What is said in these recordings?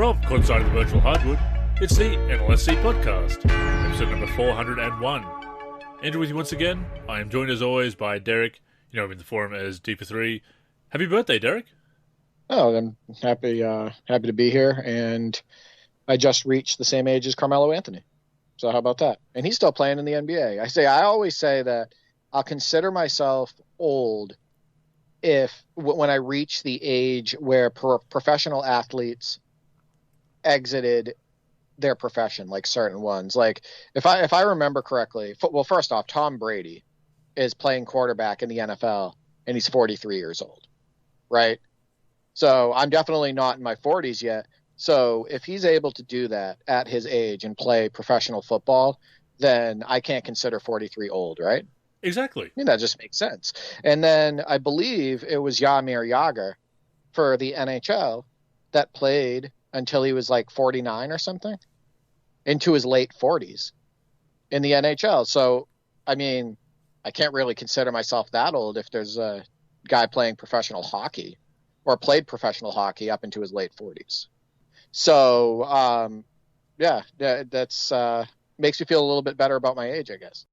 From courtside of the Virtual Hardwood, it's the NLSC podcast, episode number 401. Andrew with you once again. I am joined as always by Derek, you know him in the forum as D4 Happy birthday, Derek. Oh, I'm happy to be here, and I just reached the same age as Carmelo Anthony. So how about that? And he's still playing in the NBA. I always say that I'll consider myself old when I reach the age where professional athletes exited their profession, like certain ones. Like if I remember correctly, well, first off, Tom Brady is playing quarterback in the NFL, and he's 43 years old, right? So I'm definitely not in my 40s yet. So if he's able to do that at his age and play professional football, then I can't consider 43 old, right? Exactly. I mean, that just makes sense. And then I believe it was Jaromir Jagr for the NHL that played until he was like 49 or something, into his late 40s in the NHL. So, I mean, I can't really consider myself that old if there's a guy playing professional hockey or played professional hockey up into his late 40s. So, that's makes me feel a little bit better about my age, I guess.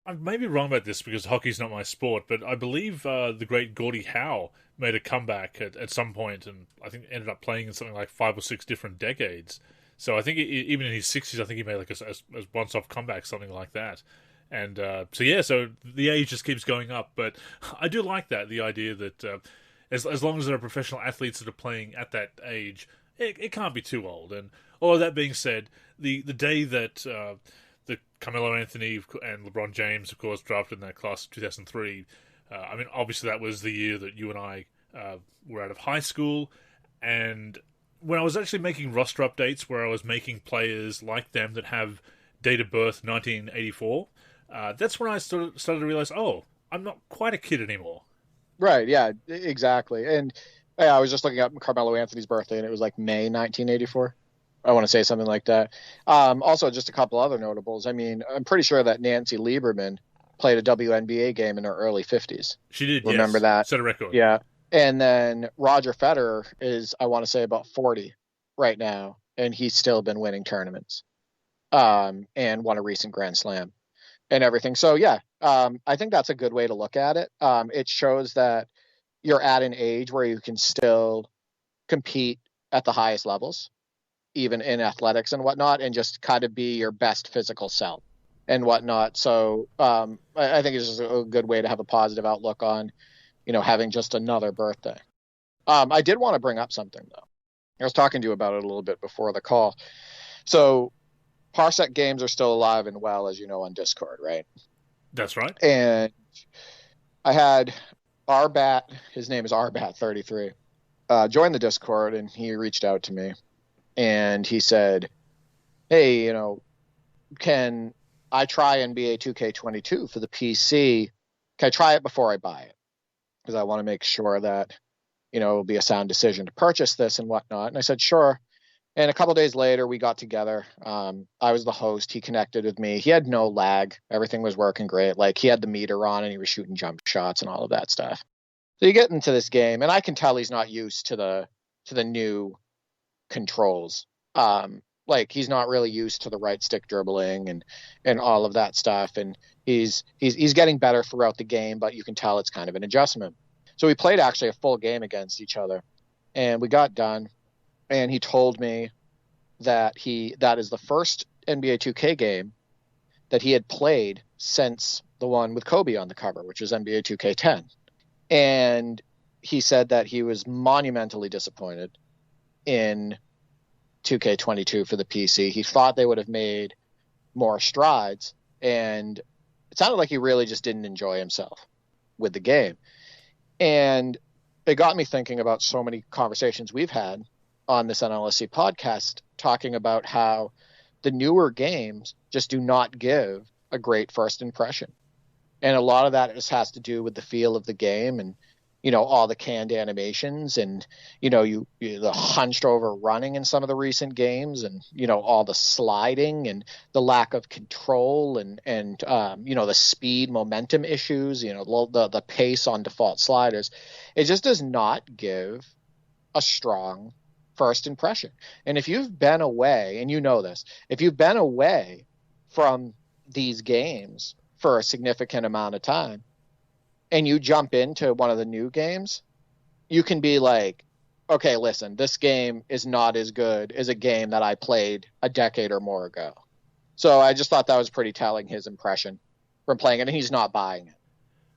I may be wrong about this because hockey's not my sport, but I believe the great Gordie Howe made a comeback at some point, and I think ended up playing in something like 5 or 6 different decades. So I think even in his 60s, I think he made like a once-off comeback, something like that. And so the age just keeps going up. But I do like that, the idea that as long as there are professional athletes that are playing at that age, it can't be too old. And all of that being said, the day that Carmelo Anthony and LeBron James, of course, drafted in that class of 2003. I mean, obviously that was the year that you and I were out of high school. And when I was actually making roster updates where I was making players like them that have date of birth 1984, that's when I started to realize, oh, I'm not quite a kid anymore. Right, yeah, exactly. And I was just looking up Carmelo Anthony's birthday, and it was like May 1984. I want to say something like that. Also, just a couple other notables. I mean, I'm pretty sure that Nancy Lieberman played a WNBA game in her early 50s. She did, Remember yes. that? Set a record. Yeah. And then Roger Federer is, I want to say, about 40 right now, and he's still been winning tournaments and won a recent Grand Slam and everything. So, yeah, I think that's a good way to look at it. It shows that you're at an age where you can still compete at the highest levels, even in athletics and whatnot, and just kind of be your best physical self and whatnot. So I think it's just a good way to have a positive outlook on, having just another birthday. I did want to bring up something, though. I was talking to you about it a little bit before the call. So Parsec games are still alive and well, as you know, on Discord, right? That's right. And I had Arbat, his name is Arbat33, join the Discord, and he reached out to me. And he said, hey, can I try NBA 2K22 for the PC? Can I try it before I buy it? Because I want to make sure that, it'll be a sound decision to purchase this and whatnot. And I said, sure. And a couple days later, we got together. I was the host. He connected with me. He had no lag. Everything was working great. Like, he had the meter on, and he was shooting jump shots and all of that stuff. So you get into this game, and I can tell he's not used to the new controls. Like, he's not really used to the right stick dribbling and all of that stuff, and he's getting better throughout the game, but you can tell it's kind of an adjustment. So we played actually a full game against each other, and we got done, and he told me that that is the first NBA 2K game that he had played since the one with Kobe on the cover, which was NBA 2K10. And he said that he was monumentally disappointed in 2K22 for the PC. He thought they would have made more strides, and it sounded like he really just didn't enjoy himself with the game. And it got me thinking about so many conversations we've had on this NLSC podcast, talking about how the newer games just do not give a great first impression. And a lot of that just has to do with the feel of the game and, all the canned animations and, the hunched over running in some of the recent games and, all the sliding and the lack of control and the speed momentum issues, the pace on default sliders. It just does not give a strong first impression. And if you've been away, and you know this, if you've been away from these games for a significant amount of time and you jump into one of the new games, you can be like, okay, listen, this game is not as good as a game that I played a decade or more ago. So I just thought that was pretty telling, his impression from playing it, and he's not buying it.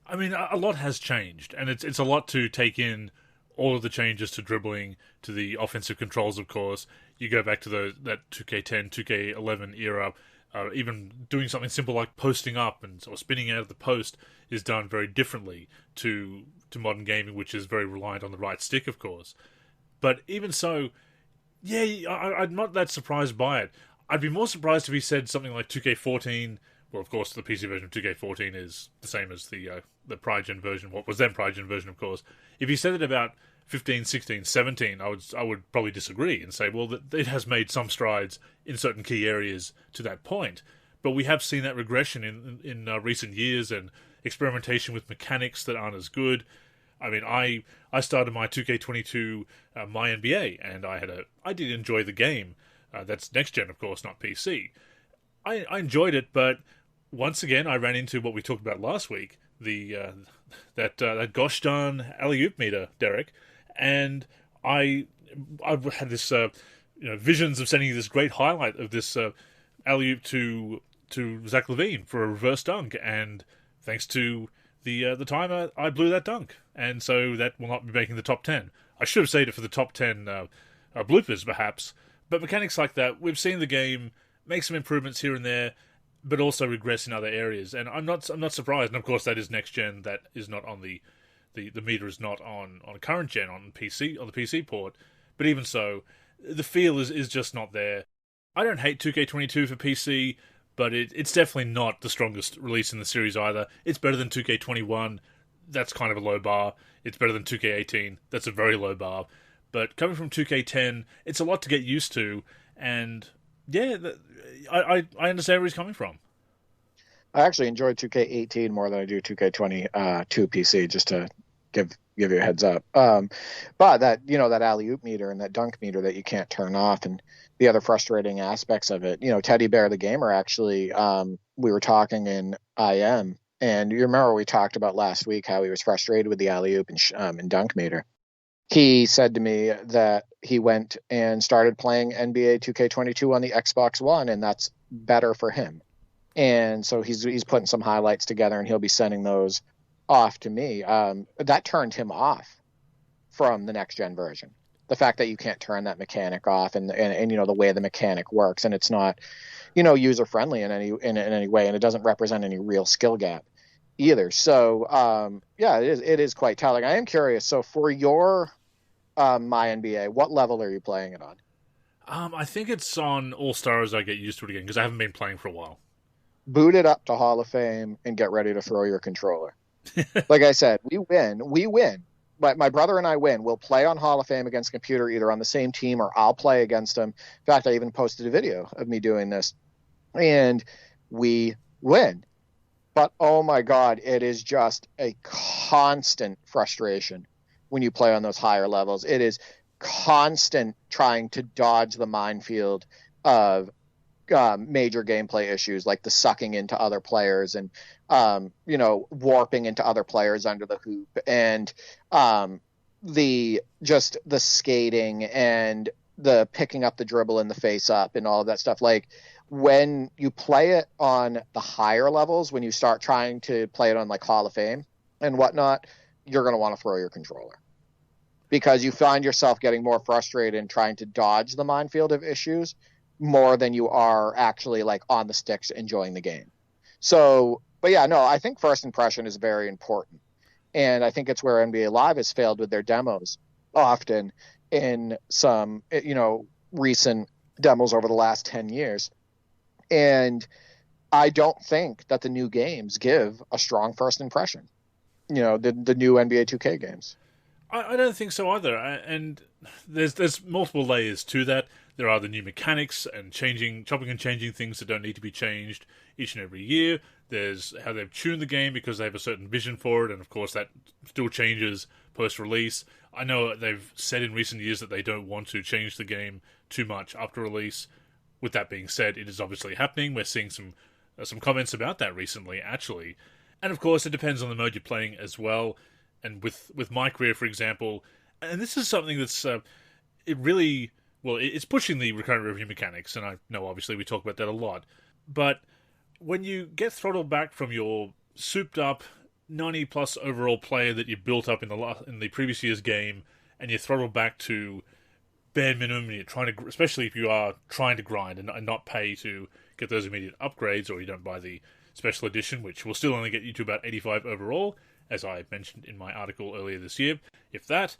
I mean, a lot has changed, and it's a lot to take in. All of the changes to dribbling, to the offensive controls, of course. You go back to that 2K10, 2K11 era. Even doing something simple like posting up or spinning out of the post is done very differently to modern gaming, which is very reliant on the right stick, of course. But even so, yeah, I'm not that surprised by it. I'd be more surprised if he said something like 2K14. Well, of course, the PC version of 2K14 is the same as the prior gen version. What was then prior gen version, of course. If he said it about 15, 16, 17, I would probably disagree and say, well, it has made some strides in certain key areas to that point. But we have seen that regression in recent years and experimentation with mechanics that aren't as good. I mean, I started my 2K22 My NBA, and I did enjoy the game. That's next gen, of course, not PC. I enjoyed it, but once again, I ran into what we talked about last week, that gosh darn alley-oop meter, Derek, and I had this visions of sending you this great highlight of this alley-oop to Zach LaVine for a reverse dunk, and thanks to the timer, I blew that dunk, and so that will not be making the top 10. I should have saved it for the top 10 bloopers, perhaps, but mechanics like that, we've seen the game make some improvements here and there, but also regress in other areas. And I'm not surprised. And of course, that is next gen. That is not on the meter is not on current gen on the PC port. But even so, the feel is just not there. I don't hate 2K22 for PC, but it's definitely not the strongest release in the series either. It's better than 2K21. That's kind of a low bar. It's better than 2K18. That's a very low bar. But coming from 2K10, it's a lot to get used to. And yeah, I understand where he's coming from. I actually enjoy 2K18 more than I do 2K22 PC, just to give you a heads up. But that alley-oop meter and that dunk meter that you can't turn off, and the other frustrating aspects of it. Teddy Bear the Gamer, actually, we were talking in IM, and you remember we talked about last week how he was frustrated with the alley-oop and dunk meter. He said to me that he went and started playing NBA 2K22 on the Xbox One, and that's better for him. And so he's putting some highlights together, and he'll be sending those off to me. That turned him off from the next gen version. The fact that you can't turn that mechanic off, and the way the mechanic works, and it's not user friendly in any way, and it doesn't represent any real skill gap either. So it is quite telling. I am curious. So for your My NBA, what level are you playing it on? I think it's on All Stars. I get used to it again because I haven't been playing for a while. Boot it up to Hall of Fame and get ready to throw your controller. Like I said, we win. But my brother and I win. We'll play on Hall of Fame against computer, either on the same team or I'll play against him. In fact, I even posted a video of me doing this, and we win. But oh my God, it is just a constant frustration when you play on those higher levels. It is constant trying to dodge the minefield of major gameplay issues, like the sucking into other players and warping into other players under the hoop, and the skating and the picking up the dribble and the face up and all of that stuff. Like, when you play it on the higher levels, when you start trying to play it on like Hall of Fame and whatnot, you're going to want to throw your controller, because you find yourself getting more frustrated and trying to dodge the minefield of issues more than you are actually like on the sticks enjoying the game. So, but yeah, no, I think first impression is very important. And I think it's where NBA Live has failed with their demos often in some, recent demos over the last 10 years. And I don't think that the new games give a strong first impression. The new NBA 2K games. I don't think so either. And there's multiple layers to that. There are the new mechanics and chopping and changing things that don't need to be changed each and every year. There's how they've tuned the game because they have a certain vision for it, and of course that still changes post-release. I know they've said in recent years that they don't want to change the game too much after release. With that being said, it is obviously happening. We're seeing some comments about that recently, actually. And of course, it depends on the mode you're playing as well. And with my career, for example, and this is something that's it really, well, it's pushing the recurrent review mechanics, and I know obviously we talk about that a lot. But when you get throttled back from your souped up 90 plus overall player that you built up in the previous year's game, and you're throttled back to bare minimum, and you're trying to, especially if you are trying to grind and not pay to get those immediate upgrades, or you don't buy the special edition, which will still only get you to about 85 overall, as I mentioned in my article earlier this year. If that,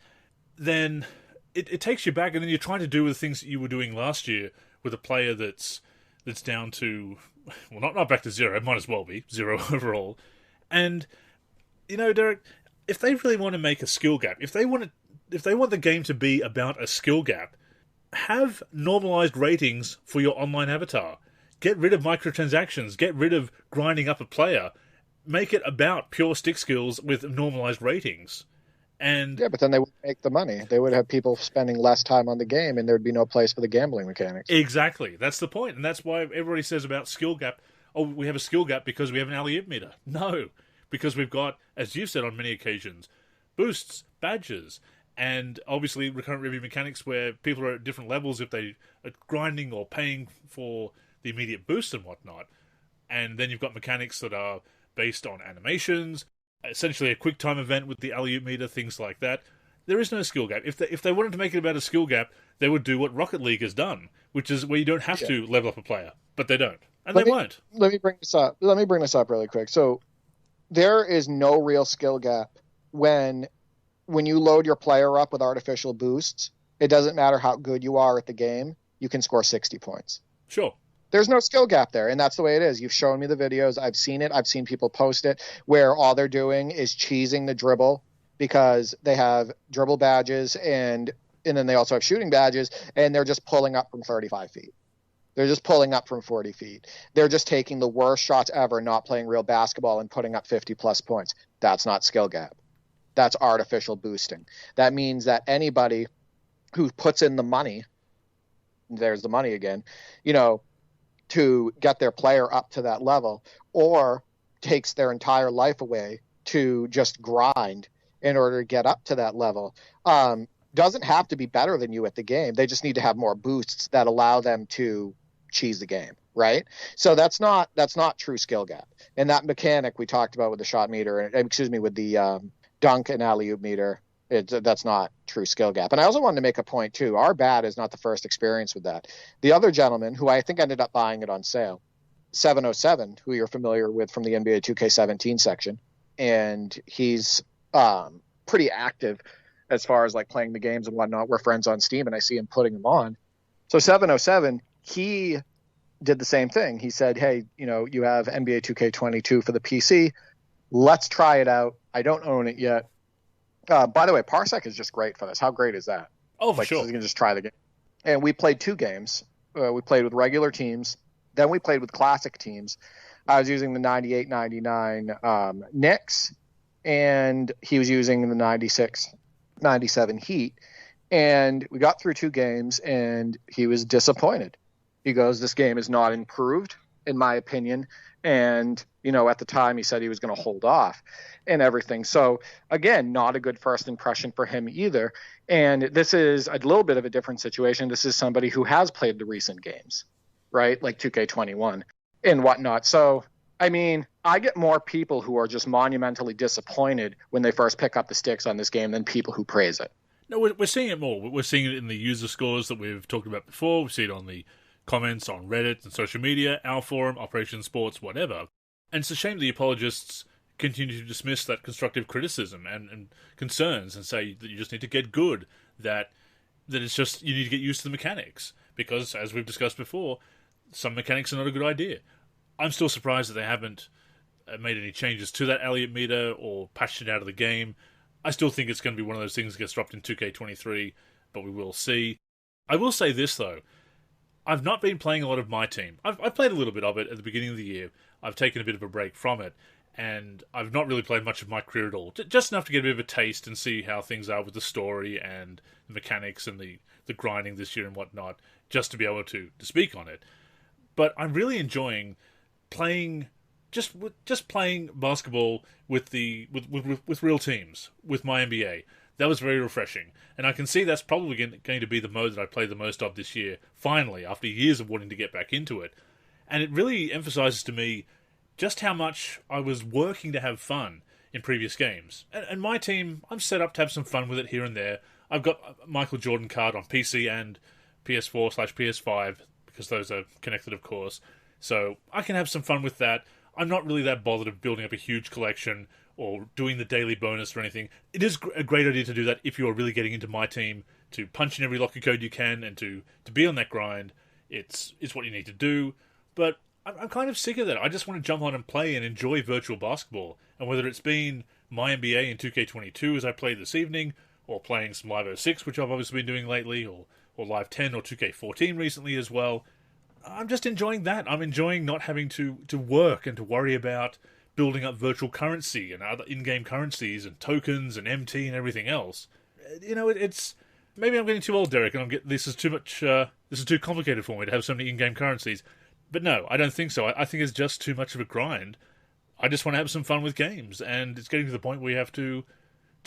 then it takes you back, and then you're trying to do the things that you were doing last year with a player that's down to, well, not back to zero, might as well be zero overall. And you know, Derek, if they really want to make a skill gap, if they want the game to be about a skill gap, have normalized ratings for your online avatar. Get rid of microtransactions. Get rid of grinding up a player. Make it about pure stick skills with normalized ratings. And yeah, but then they would make the money. They would have people spending less time on the game, and there'd be no place for the gambling mechanics. Exactly. That's the point. And that's why everybody says about skill gap, oh, we have a skill gap because we have an alley-oop meter. No, because we've got, as you've said on many occasions, boosts, badges, and obviously recurrent review mechanics where people are at different levels if they are grinding or paying for the immediate boosts and whatnot. And then you've got mechanics that are based on animations, essentially a quick time event with the alley-oop meter, things like that. There is no skill gap. If they wanted to make it about a skill gap, they would do what Rocket League has done, which is where you don't have to level up a player. But they don't. And they won't. Let me bring this up. Let me bring this up really quick. So there is no real skill gap when you load your player up with artificial boosts. It doesn't matter how good you are at the game. You can score 60 points. Sure. There's no skill gap there, and that's the way it is. You've shown me the videos. I've seen it. I've seen people post it where all they're doing is cheesing the dribble because they have dribble badges and then they also have shooting badges, and they're just pulling up from 35 feet. They're just pulling up from 40 feet. They're just taking the worst shots ever, not playing real basketball, and putting up 50-plus points. That's not skill gap. That's artificial boosting. That means that anybody who puts in the money, there's the money again, to get their player up to that level, or takes their entire life away to just grind in order to get up to that level, doesn't have to be better than you at the game. They just need to have more boosts that allow them to cheese the game, right? So that's not true skill gap. And that mechanic we talked about with the shot meter, with the dunk and alley-oop meter, that's not true skill gap. And I also wanted to make a point too. Our bat is not the first experience with that. The other gentleman, who I think ended up buying it on sale, 707, who you're familiar with from the NBA 2K17 section, and he's pretty active as far as like playing the games and whatnot. We're friends on Steam, and I see him putting them on. So 707, he did the same thing. He said, hey, you have NBA 2K22 for the PC. Let's try it out. I don't own it yet. By the way, Parsec is just great for this. How great is that? Oh, for sure. So you can just try the game. And we played 2 games. We played with regular teams. Then we played with classic teams. I was using the 98-99 Knicks, and he was using the 96-97 Heat. And we got through 2 games, and he was disappointed. He goes, this game is not improved, in my opinion. And, at the time he said he was going to hold off and everything. So, again, not a good first impression for him either. And this is a little bit of a different situation. This is somebody who has played the recent games, right? Like 2K21 and whatnot. So, I mean, I get more people who are just monumentally disappointed when they first pick up the sticks on this game than people who praise it. No, we're seeing it more. We're seeing it in the user scores that we've talked about before. We see it on the comments on Reddit and social media, our forum, Operation Sports, whatever. And it's a shame the apologists continue to dismiss that constructive criticism and concerns and say that you just need to get good, that it's just you need to get used to the mechanics. Because, as we've discussed before, some mechanics are not a good idea. I'm still surprised that they haven't made any changes to that alley-oop meter or patched it out of the game. I still think it's going to be one of those things that gets dropped in 2K23, but we will see. I will say this, though. I've not been playing a lot of MyTEAM. I've played a little bit of it at the beginning of the year. I've taken a bit of a break from it. and I've not really played much of my career at all. Just enough to get a bit of a taste and see how things are with the story and the mechanics and the grinding this year and whatnot, just to be able to speak on it. But I'm really enjoying playing just playing basketball with with real teams with my NBA. That was very refreshing, and I can see that's probably going to be the mode that I play the most of this year. Finally, after years of wanting to get back into it, and it really emphasizes to me just how much I was working to have fun in previous games. And my team, I'm set up to have some fun with it here and there. I've got a Michael Jordan card on PC and PS4/PS5 because those are connected, of course. So I can have some fun with that. I'm not really that bothered of building up a huge collection or doing the daily bonus or anything. It is a great idea to do that if you're really getting into my team, to punch in every locker code you can and to be on that grind. It's what you need to do. But I'm kind of sick of that. I just want to jump on and play and enjoy virtual basketball. And whether it's been my NBA in 2K22 as I played this evening, or playing some Live 06, which I've obviously been doing lately, or Live 10 or 2K14 recently as well, I'm just enjoying that. I'm enjoying not having to work and to worry about building up virtual currency and other in-game currencies and tokens and MT and everything else. You know, it's... Maybe I'm getting too old, Derek, and this is too much... this is too complicated for me to have so many in-game currencies. But no, I don't think so. I think it's just too much of a grind. I just want to have some fun with games, and it's getting to the point where you have to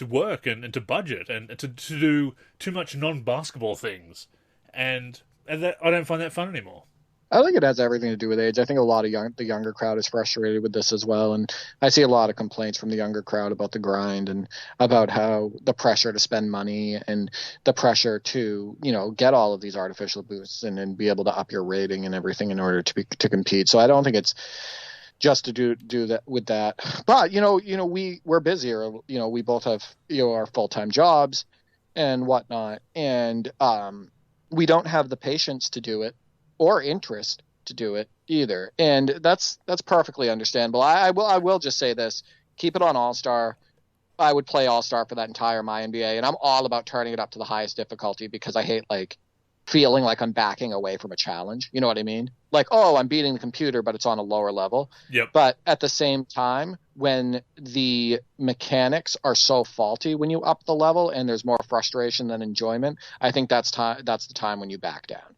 work and to budget and to do too much non-basketball things. And that, I don't find that fun anymore. I think it has everything to do with age. I think a lot of the younger crowd is frustrated with this as well. And I see a lot of complaints from the younger crowd about the grind and about how the pressure to spend money and the pressure to, get all of these artificial boosts and be able to up your rating and everything in order to compete. So I don't think it's just to do that with that. But, we're busier. We both have, our full-time jobs and whatnot. And we don't have the patience to do it, or interest to do it either. And that's perfectly understandable. I will just say this, keep it on All-Star. I would play All-Star for that entire MyNBA, and I'm all about turning it up to the highest difficulty because I hate feeling like I'm backing away from a challenge. You know what I mean? I'm beating the computer, but it's on a lower level. Yep. But at the same time, when the mechanics are so faulty when you up the level and there's more frustration than enjoyment, I think that's the time when you back down.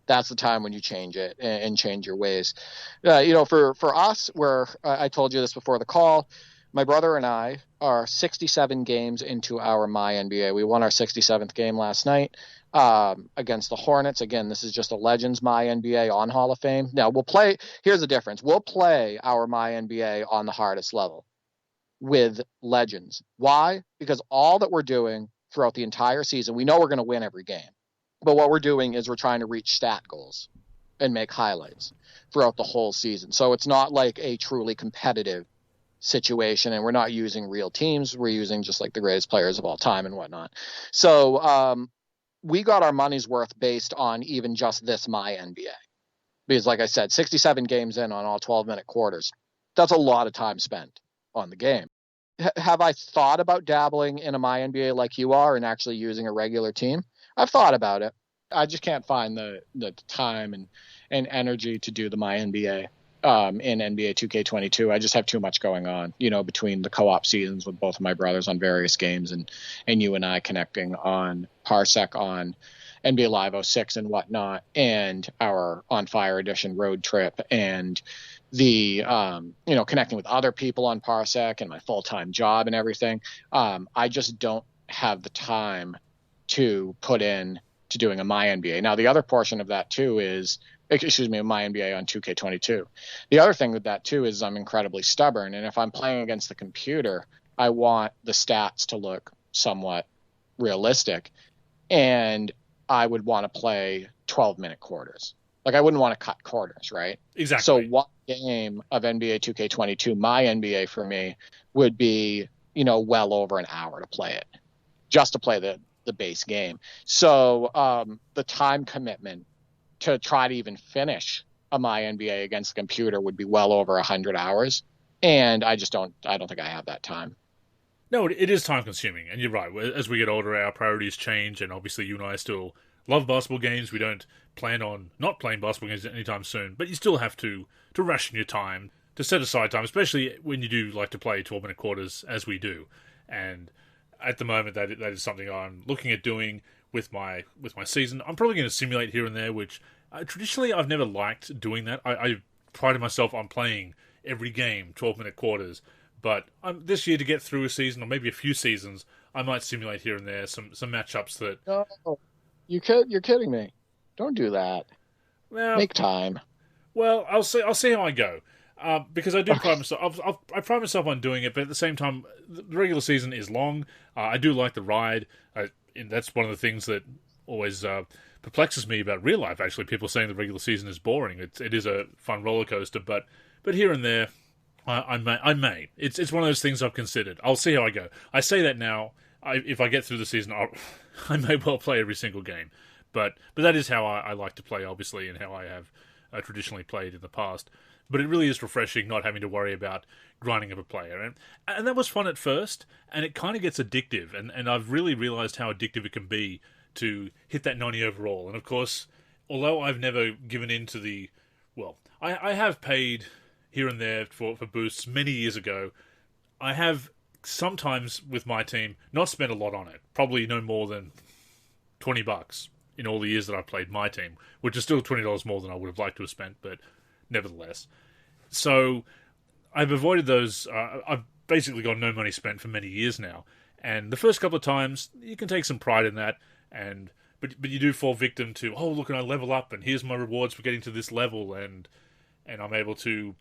That's the time when you change it and change your ways. For us, I told you this before the call, my brother and I are 67 games into our MyNBA. We won our 67th game last night against the Hornets. Again, this is just a Legends MyNBA on Hall of Fame. Now, here's the difference. We'll play our MyNBA on the hardest level with Legends. Why? Because all that we're doing throughout the entire season, we know we're going to win every game. But what we're doing is we're trying to reach stat goals and make highlights throughout the whole season. So it's not like a truly competitive situation, and we're not using real teams. We're using just the greatest players of all time and whatnot. So we got our money's worth based on even just this MyNBA. Because like I said, 67 games in on all 12-minute quarters. That's a lot of time spent on the game. Have I thought about dabbling in a MyNBA like you are and actually using a regular team? I've thought about it. I just can't find the time and energy to do the MyNBA in NBA 2K22. I just have too much going on, between the co-op seasons with both of my brothers on various games and you and I connecting on Parsec on NBA Live 06 and whatnot, and our On Fire Edition road trip and the connecting with other people on Parsec and my full-time job and everything. I just don't have the time to put in to doing a MyNBA. Now, the other portion of that too is, MyNBA on 2K22. The other thing with that too is I'm incredibly stubborn, and if I'm playing against the computer, I want the stats to look somewhat realistic, and I would want to play 12-minute quarters. I wouldn't want to cut quarters, right? Exactly. So one game of NBA 2K22, MyNBA for me, would be, well over an hour to play it, just to play the base game. So the time commitment to try to even finish a MyNBA against the computer would be well over 100 hours. And I don't think I have that time. No, it is time consuming. And you're right. As we get older, our priorities change. And obviously you and I still love basketball games. We don't plan on not playing basketball games anytime soon. But you still have to ration your time to set aside time, especially when you do like to play 12-minute quarters as we do. And at the moment, that is something I'm looking at doing with my season. I'm probably going to simulate here and there, which traditionally I've never liked doing that. I prided myself on playing every game 12-minute quarters, but this year to get through a season or maybe a few seasons, I might simulate here and there some matchups that. No, you're kidding me. Don't do that. Well, Make time. Well, I'll see how I go. Because I do pride myself, I pride myself on doing it, but at the same time, the regular season is long. I do like the ride. And that's one of the things that always perplexes me about real life. Actually, people saying the regular season is boring. It is a fun roller coaster, but here and there, I may. It's one of those things I've considered. I'll see how I go. I say that now. If I get through the season, I may well play every single game. But that is how I like to play, obviously, and how I have traditionally played in the past. But it really is refreshing not having to worry about grinding up a player. And that was fun at first, and it kind of gets addictive. And I've really realised how addictive it can be to hit that 90 overall. And of course, although I've never given in to the... Well, I have paid here and there for boosts many years ago. I have sometimes with my team not spent a lot on it. Probably no more than $20 in all the years that I've played my team, which is still $20 more than I would have liked to have spent, but nevertheless. So I've avoided those. I've basically got no money spent for many years now. And the first couple of times, you can take some pride in that. But you do fall victim to, oh, look, and I level up, and here's my rewards for getting to this level, and I'm able to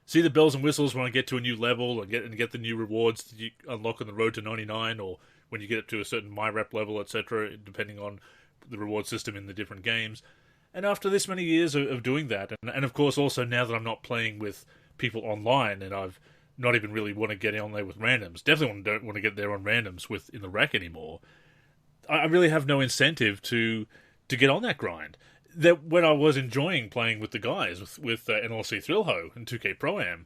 see the bells and whistles when I get to a new level, and get the new rewards that you unlock on the road to 99, or when you get up to a certain MyRep level, etc., depending on the reward system in the different games. And after this many years of doing that, and of course also now that I'm not playing with people online, and I've not even really want to get on there with randoms, definitely don't want to get there on randoms in the rack anymore, I really have no incentive to get on that grind. That when I was enjoying playing with the guys, with NLSC Thrillho and 2K Pro-Am,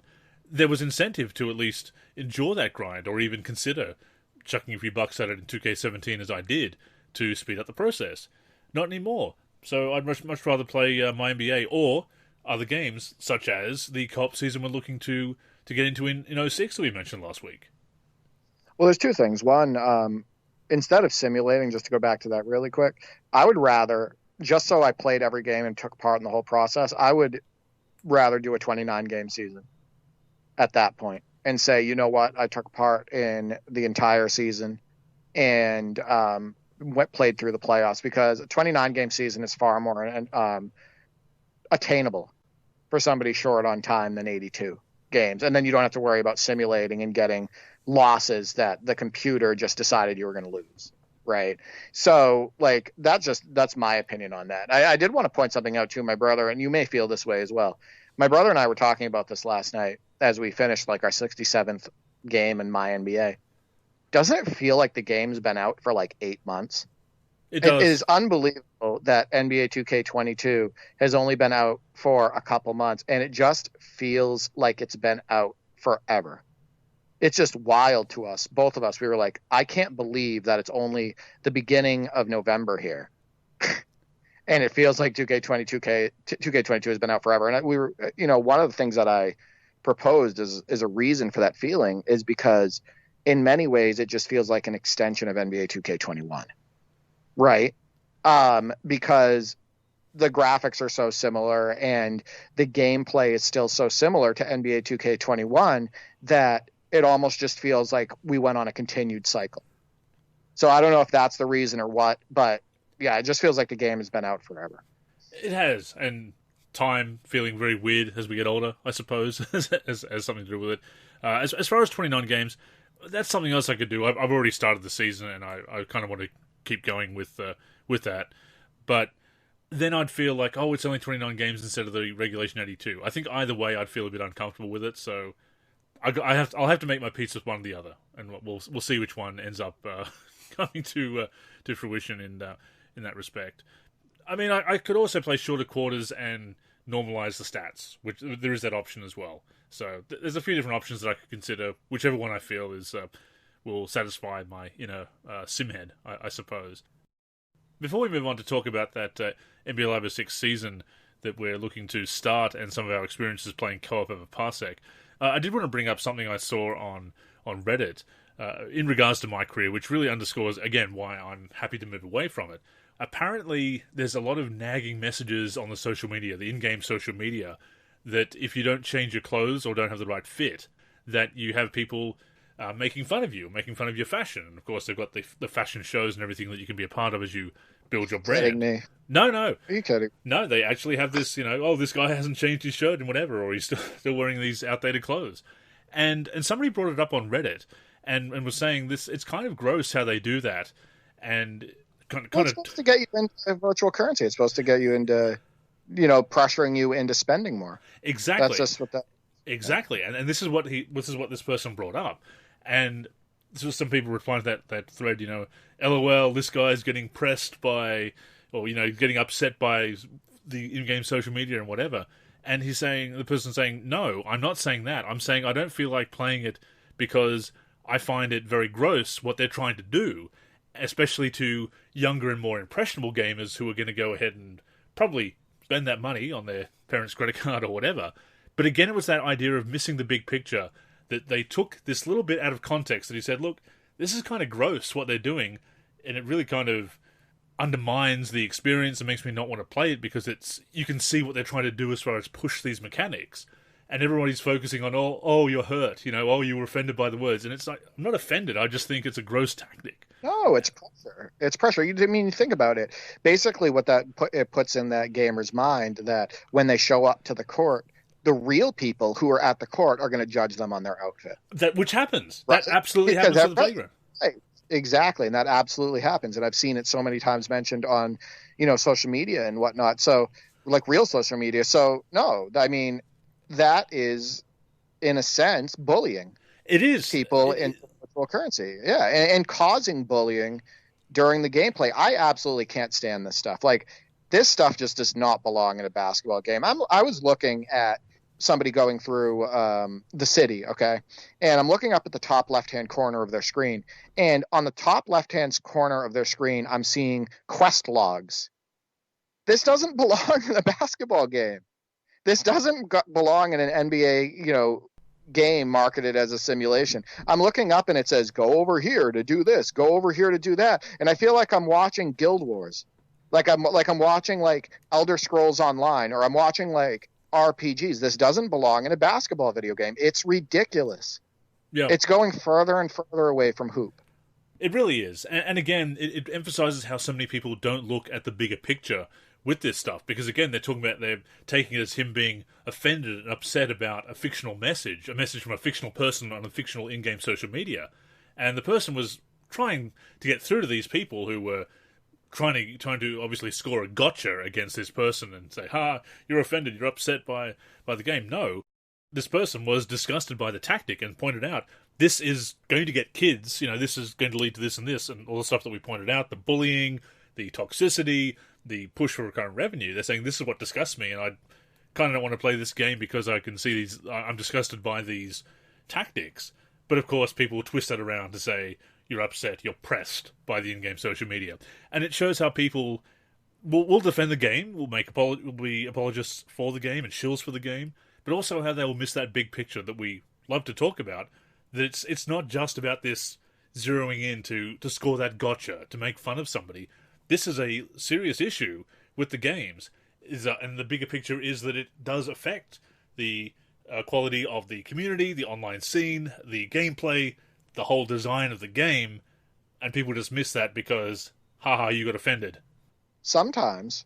there was incentive to at least enjoy that grind, or even consider chucking a few bucks at it in 2K17 as I did, to speed up the process. Not anymore. So I'd much rather play my NBA or other games, such as the co-op season we're looking to get into in 06 that we mentioned last week. Well, there's two things. One, instead of simulating, just to go back to that really quick, I would rather, just so I played every game and took part in the whole process, I would rather do a 29-game season at that point and say, you know what, I took part in the entire season and played through the playoffs, because a 29-game season is far more attainable for somebody short on time than 82 games. And then you don't have to worry about simulating and getting losses that the computer just decided you were going to lose. Right. So like, that's my opinion on that. I did want to point something out to my brother, and you may feel this way as well. My brother and I were talking about this last night as we finished like our 67th game in my NBA. Doesn't it feel like the game's been out for like 8 months? It does. It is unbelievable that NBA 2K22 has only been out for a couple months, and it just feels like it's been out forever. It's just wild to us, both of us. We were like, I can't believe that it's only the beginning of November here. And it feels like 2K22 has been out forever. And we were, one of the things that I proposed is a reason for that feeling is because in many ways, it just feels like an extension of NBA 2K21, right? Because the graphics are so similar and the gameplay is still so similar to NBA 2K21 that it almost just feels like we went on a continued cycle. So I don't know if that's the reason or what, but yeah, it just feels like the game has been out forever. It has, and time feeling very weird as we get older, I suppose, has something to do with it. As far as 29 games, that's something else I could do. I've already started the season, and I kind of want to keep going with that. But then I'd feel like, oh, it's only 29 games instead of the regulation 82. I think either way, I'd feel a bit uncomfortable with it. So I'll have to make my peace with one or the other, and we'll see which one ends up coming to fruition in that respect. I mean, I could also play shorter quarters and normalize the stats, which there is that option as well. So there's a few different options that I could consider. Whichever one I feel is will satisfy my sim head, I suppose. Before we move on to talk about that NBA Live 06 season that we're looking to start, and some of our experiences playing co-op over Parsec. I did want to bring up something I saw on Reddit in regards to my career, which really underscores, again, why I'm happy to move away from it. Apparently, there's a lot of nagging messages on the social media, the in-game social media, that if you don't change your clothes or don't have the right fit, that you have people making fun of you, making fun of your fashion. And of course, they've got the fashion shows and everything that you can be a part of as you build your brand. Kidding me? No. Are you kidding? No, they actually have this, oh, this guy hasn't changed his shirt and whatever, or he's still wearing these outdated clothes. And somebody brought it up on Reddit and was saying this, it's kind of gross how they do that. And It's supposed to get you into virtual currency. It's supposed to get you into, pressuring you into spending more. Exactly. That's just what that. Exactly, and this is what this person brought up, and this was some people replying to that thread. LOL, this guy's getting pressed by, or getting upset by the in-game social media and whatever. And the person's saying, no, I'm not saying that. I'm saying I don't feel like playing it because I find it very gross what they're trying to do, especially to younger and more impressionable gamers who are going to go ahead and probably spend that money on their parents' credit card or whatever. But again, it was that idea of missing the big picture, that they took this little bit out of context, that he said, look, this is kind of gross what they're doing, and it really kind of undermines the experience and makes me not want to play it, because you can see what they're trying to do as far as push these mechanics. And everybody's focusing on, oh, you're hurt, oh, you were offended by the words. And it's like, I'm not offended, I just think it's a gross tactic. No, it's pressure. It's pressure. You think about it. Basically, what it puts in that gamer's mind, that when they show up to the court, the real people who are at the court are going to judge them on their outfit. Which happens. Right? That absolutely happens on the playground. Right. Exactly, and that absolutely happens. And I've seen it so many times mentioned on, social media and whatnot. So, like real social media. So, no, I mean, that is, in a sense, bullying. It is. People in virtual currency. Yeah, and causing bullying during the gameplay. I absolutely can't stand this stuff. Like, this stuff just does not belong in a basketball game. I was looking at somebody going through the city, okay? And I'm looking up at the top left-hand corner of their screen. And on the top left-hand corner of their screen, I'm seeing quest logs. This doesn't belong in a basketball game. This doesn't belong in an NBA, game marketed as a simulation. I'm looking up and it says, go over here to do this, go over here to do that. And I feel like I'm watching Guild Wars. Like I'm watching Elder Scrolls Online, or I'm watching RPGs. This doesn't belong in a basketball video game. It's ridiculous. Yeah, it's going further and further away from hoop. It really is, and again, it emphasizes how so many people don't look at the bigger picture with this stuff. Because again, they're taking it as him being offended and upset about a fictional message, a message from a fictional person on a fictional in-game social media, and the person was trying to get through to these people who were trying to obviously score a gotcha against this person and say, you're offended, you're upset by the game. No, this person was disgusted by the tactic and pointed out, this is going to get kids, this is going to lead to this and all the stuff that we pointed out, the bullying, the toxicity, the push for recurrent revenue. They're saying, this is what disgusts me, and I kind of don't want to play this game because I can see I'm disgusted by these tactics. But of course, people twist that around to say, you're upset, you're pressed by the in-game social media. And it shows how people will defend the game, will be apologists for the game and shills for the game, but also how they will miss that big picture that we love to talk about, that it's not just about this zeroing in to score that gotcha, to make fun of somebody. This is a serious issue with the games, and the bigger picture is that it does affect the quality of the community, the online scene, the gameplay, the whole design of the game, and people just miss that because, you got offended. Sometimes,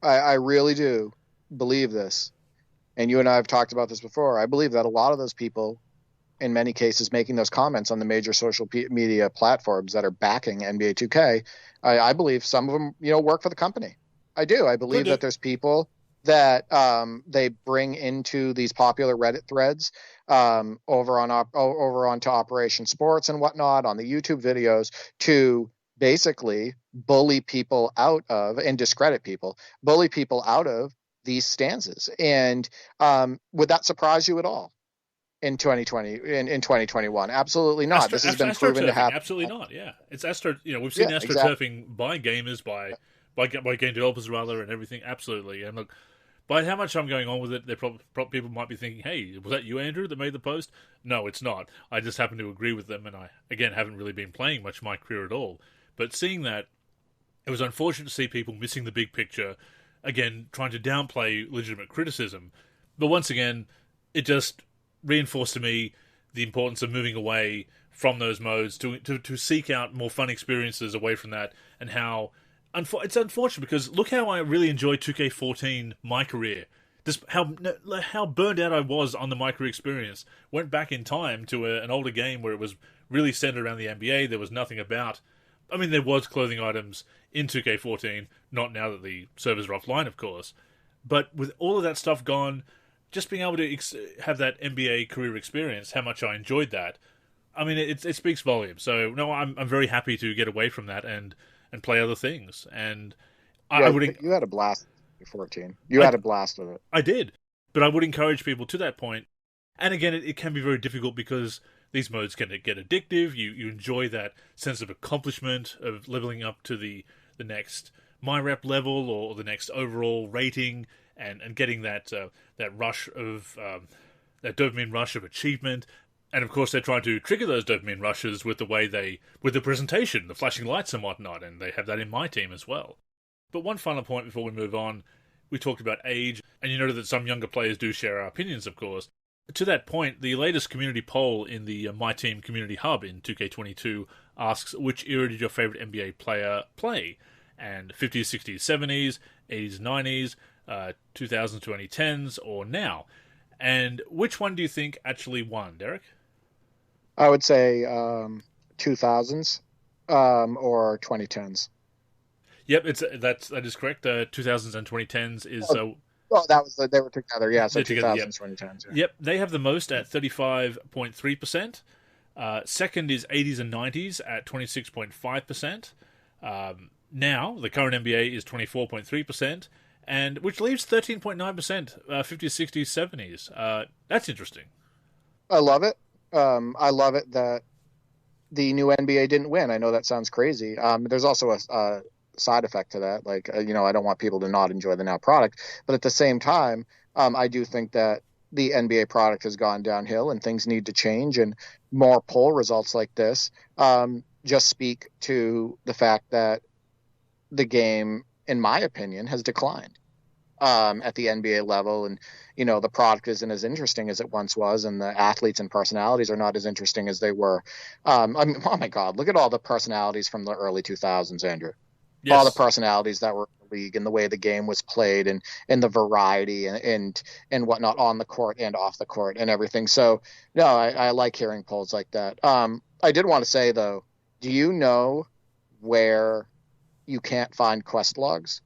I really do believe this, and you and I have talked about this before. I believe that a lot of those people, in many cases, making those comments on the major social media platforms that are backing NBA 2K, I believe some of them, work for the company. I do. I believe that there's people that they bring into these popular Reddit threads over onto Operation Sports and whatnot, on the YouTube videos, to basically bully people out of, and discredit people, bully people out of these stances. And would that surprise you at all in 2020, in 2021? Absolutely not. This has been proven to happen. Absolutely not. Yeah, it's we've seen astroturfing by gamers, by game developers rather, and everything. Absolutely. And look, by how much I'm going on with it, people might be thinking, hey, was that you, Andrew, that made the post? No, it's not. I just happen to agree with them, and I, again, haven't really been playing much of my career at all. But seeing that, it was unfortunate to see people missing the big picture, again, trying to downplay legitimate criticism. But once again, it just reinforced to me the importance of moving away from those modes to seek out more fun experiences away from that, and how it's unfortunate because look how I really enjoyed 2K14 my career. Just how burned out I was on the my career experience. Went back in time to an older game where it was really centered around the NBA. There was nothing about. I mean, there was clothing items in 2K14, not now that the servers are offline, of course. But with all of that stuff gone, just being able to have that NBA career experience, how much I enjoyed that. I mean, it speaks volumes. So no, I'm very happy to get away from that and play other things. And I would. You had a blast with 14. You had a blast with it. I did, but I would encourage people to that point. And again, it can be very difficult because these modes can get addictive. You enjoy that sense of accomplishment of leveling up to the next MyRep level or the next overall rating, and getting that rush of that dopamine rush of achievement. And of course, they're trying to trigger those dopamine rushes with the presentation, the flashing lights and whatnot, and they have that in MyTEAM as well. But one final point before we move on, we talked about age, and you noted that some younger players do share our opinions, of course. To that point, the latest community poll in the MyTEAM Community Hub in 2K22 asks, which era did your favourite NBA player play? And 50s, 60s, 70s, 80s, 90s, 2000s, 2010s, or now? And which one do you think actually won, Derek? I would say 2000s or 2010s. Yep, that is correct. 2000s and 2010s is. They were together. Yeah, so 2000s, yep. 2010s. Yeah. Yep, they have the most at 35.3%. Second is 80s and 90s at 26.5%. Now the current NBA is 24.3%, and which leaves 13.9%. 50s, 60s, 70s. That's interesting. I love it. I love it that the new NBA didn't win. I know that sounds crazy. There's also a side effect to that. Like, I don't want people to not enjoy the now product, but at the same time, I do think that the NBA product has gone downhill and things need to change, and more poll results like this just speak to the fact that the game, in my opinion, has declined at the NBA level, and the product isn't as interesting as it once was, and the athletes and personalities are not as interesting as they were. I mean, oh my God, look at all the personalities from the early 2000s, Andrew. Yes. All the personalities that were in the league, and the way the game was played, and the variety and whatnot on the court and off the court and everything. So no, I like hearing polls like that. I did want to say though, do you know where you can't find quest logs?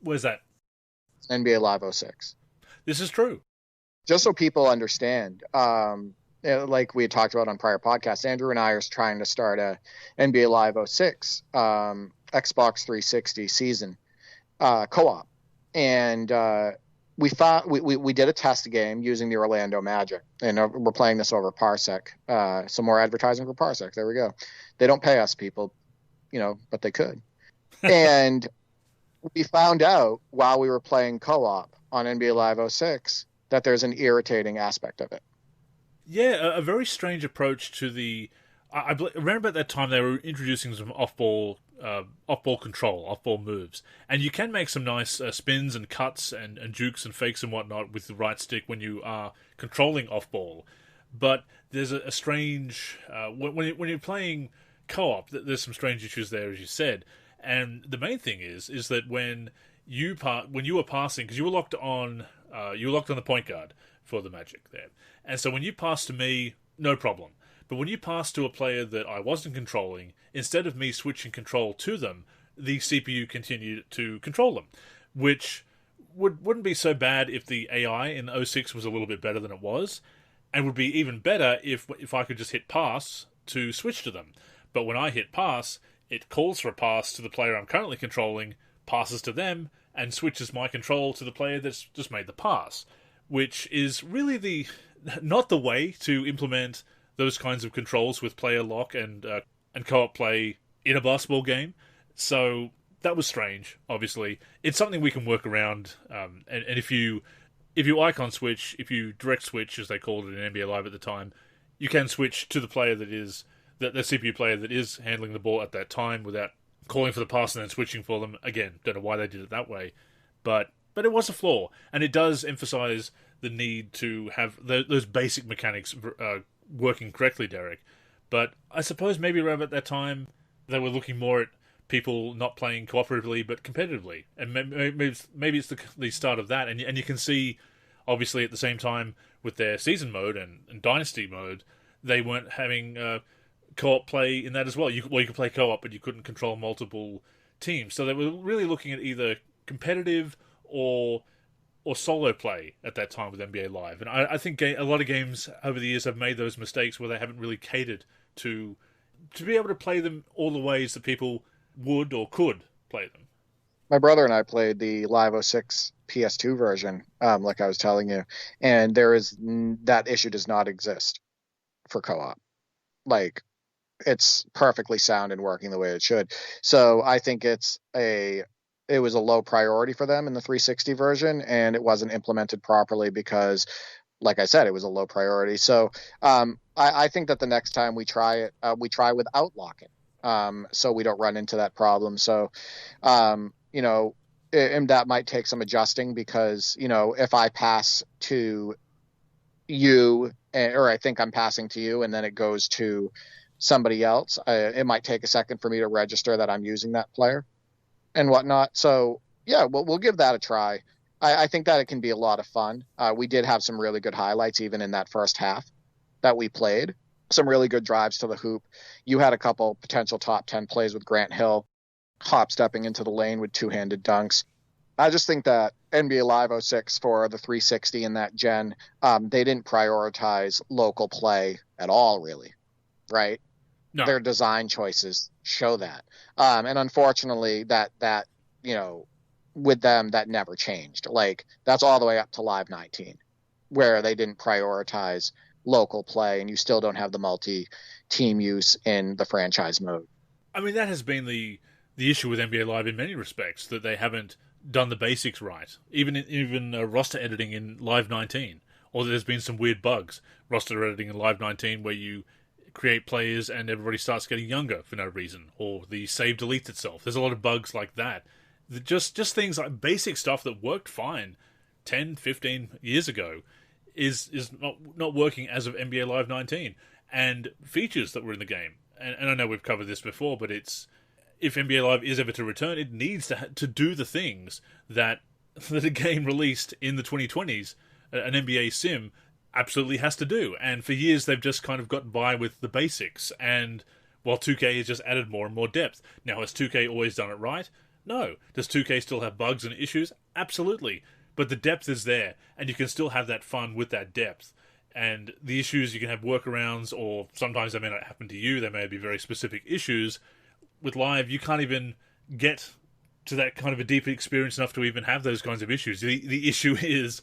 Where's that? NBA Live 06. This is true. Just so people understand, like we had talked about on prior podcasts, Andrew and I are trying to start a NBA Live 06 Xbox 360 season co-op, and we did a test game using the Orlando Magic, and we're playing this over Parsec. Some more advertising for Parsec. There we go. They don't pay us, people, but they could. And we found out while we were playing co-op on NBA Live 06 that there's an irritating aspect of it. Yeah, a very strange approach to the. I remember at that time they were introducing some off-ball control, off-ball moves, and you can make some nice spins and cuts and jukes and fakes and whatnot with the right stick when you are controlling off-ball. But there's a strange when you're playing co-op, there's some strange issues there, as you said. And the main thing is that when you were passing, because you were locked on the point guard for the Magic there, and so when you passed to me, no problem. But when you passed to a player that I wasn't controlling, instead of me switching control to them, the CPU continued to control them, which wouldn't be so bad if the AI in 06 was a little bit better than it was, and would be even better if I could just hit pass to switch to them. But when I hit pass, it calls for a pass to the player I'm currently controlling, passes to them, and switches my control to the player that's just made the pass, which is really not the way to implement those kinds of controls with player lock and co-op play in a basketball game. So that was strange. Obviously, it's something we can work around. And if you icon switch, if you direct switch, as they called it in NBA Live at the time, you can switch to the player that is the CPU player that is handling the ball at that time without calling for the pass and then switching for them. Again, don't know why they did it that way, but it was a flaw, and it does emphasize the need to have those basic mechanics working correctly, Derek. But I suppose maybe around at that time they were looking more at people not playing cooperatively but competitively, and maybe it's the start of that. And you can see, obviously, at the same time with their season mode and dynasty mode, they weren't having co-op play in that as well. You could play co-op, but you couldn't control multiple teams. So they were really looking at either competitive or solo play at that time with NBA Live. And I think a lot of games over the years have made those mistakes where they haven't really catered to be able to play them all the ways that people would or could play them. My brother and I played the Live 06 PS2 version, like I was telling you, and that issue does not exist for co-op. Like, it's perfectly sound and working the way it should. So I think it was a low priority for them in the 360 version, and it wasn't implemented properly because, like I said, it was a low priority. So I think that the next time we try it, we try without locking, so we don't run into that problem. So, and that might take some adjusting because, if I pass to you, or I think I'm passing to you, and then it goes to somebody else, it might take a second for me to register that I'm using that player and whatnot. So yeah, we'll give that a try. I think that it can be a lot of fun. We did have some really good highlights even in that first half that we played. Some really good drives to the hoop. You had a couple potential top 10 plays with Grant Hill, hop stepping into the lane with two-handed dunks. I just think that NBA Live 06 for the 360 in that gen, they didn't prioritize local play at all, really, right? No. Their design choices show that. And unfortunately, that with them, that never changed. Like, that's all the way up to Live 19, where they didn't prioritize local play, and you still don't have the multi-team use in the franchise mode. I mean, that has been the issue with NBA Live in many respects, that they haven't done the basics right. Even roster editing in Live 19, or there's been some weird bugs. Roster editing in Live 19 where you create players and everybody starts getting younger for no reason, or the save deletes itself. There's a lot of bugs like that. Just things like basic stuff that worked fine 10, 15 years ago is not working as of NBA Live 19. And features that were in the game. And I know we've covered this before, but if NBA Live is ever to return, it needs to do the things that a game released in the 2020s, an NBA sim, absolutely has to do. And for years they've just kind of gotten by with the basics, and while 2K has just added more and more depth. Now, has 2K always done it right? No. Does 2K still have bugs and issues? Absolutely. But the depth is there, and you can still have that fun with that depth. And the issues, you can have workarounds, or sometimes they may not happen to you, they may be very specific issues. With Live, you can't even get to that kind of a deep experience enough to even have those kinds of issues. The issue is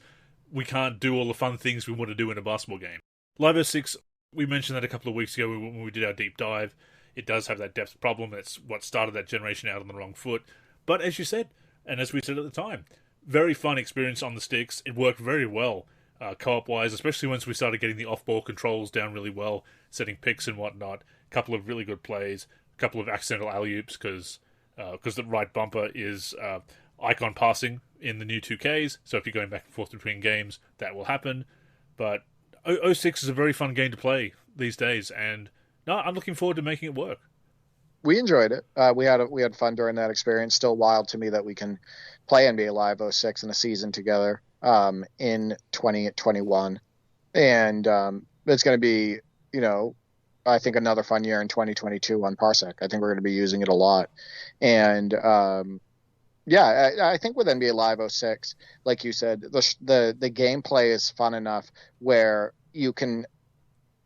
we can't do all the fun things we want to do in a basketball game. Live 06, we mentioned that a couple of weeks ago when we did our deep dive. It does have that depth problem. That's what started that generation out on the wrong foot. But as you said, and as we said at the time, very fun experience on the sticks. It worked very well co-op-wise, especially once we started getting the off-ball controls down really well, setting picks and whatnot. A couple of really good plays, a couple of accidental alley-oops because the right bumper is icon passing in the new 2Ks, so if you're going back and forth between games, that will happen. But 06 is a very fun game to play these days, and no, I'm looking forward to making it work. We enjoyed it. We had fun during that experience. Still wild to me that we can play NBA Live 06 in a season together in 2021. And it's going to be, I think another fun year in 2022 on Parsec. I think we're going to be using it a lot. And I think with NBA Live 06, like you said, the gameplay is fun enough where you can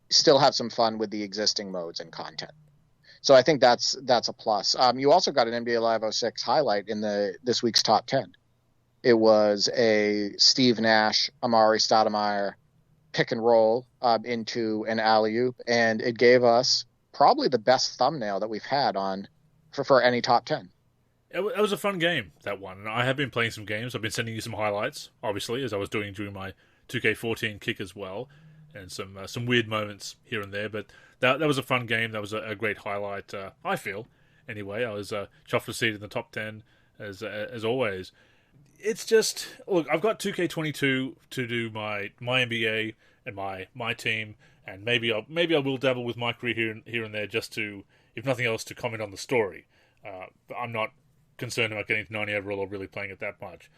still have some fun with the existing modes and content. So I think that's a plus. You also got an NBA Live 06 highlight in this week's top 10. It was a Steve Nash, Amari Stoudemire pick and roll into an alley-oop, and it gave us probably the best thumbnail that we've had for any top 10. It was a fun game, that one. And I have been playing some games. I've been sending you some highlights, obviously, as I was doing during my 2K14 kick as well, and some weird moments here and there. But that was a fun game. That was a great highlight, I feel. Anyway, I was chuffed to see it in the top 10, as always. It's just, look, I've got 2K22 to do my NBA and my team, and maybe I will dabble with my career here and there, just to, if nothing else, to comment on the story. But I'm not concerned about getting to 90 overall or really playing it that much.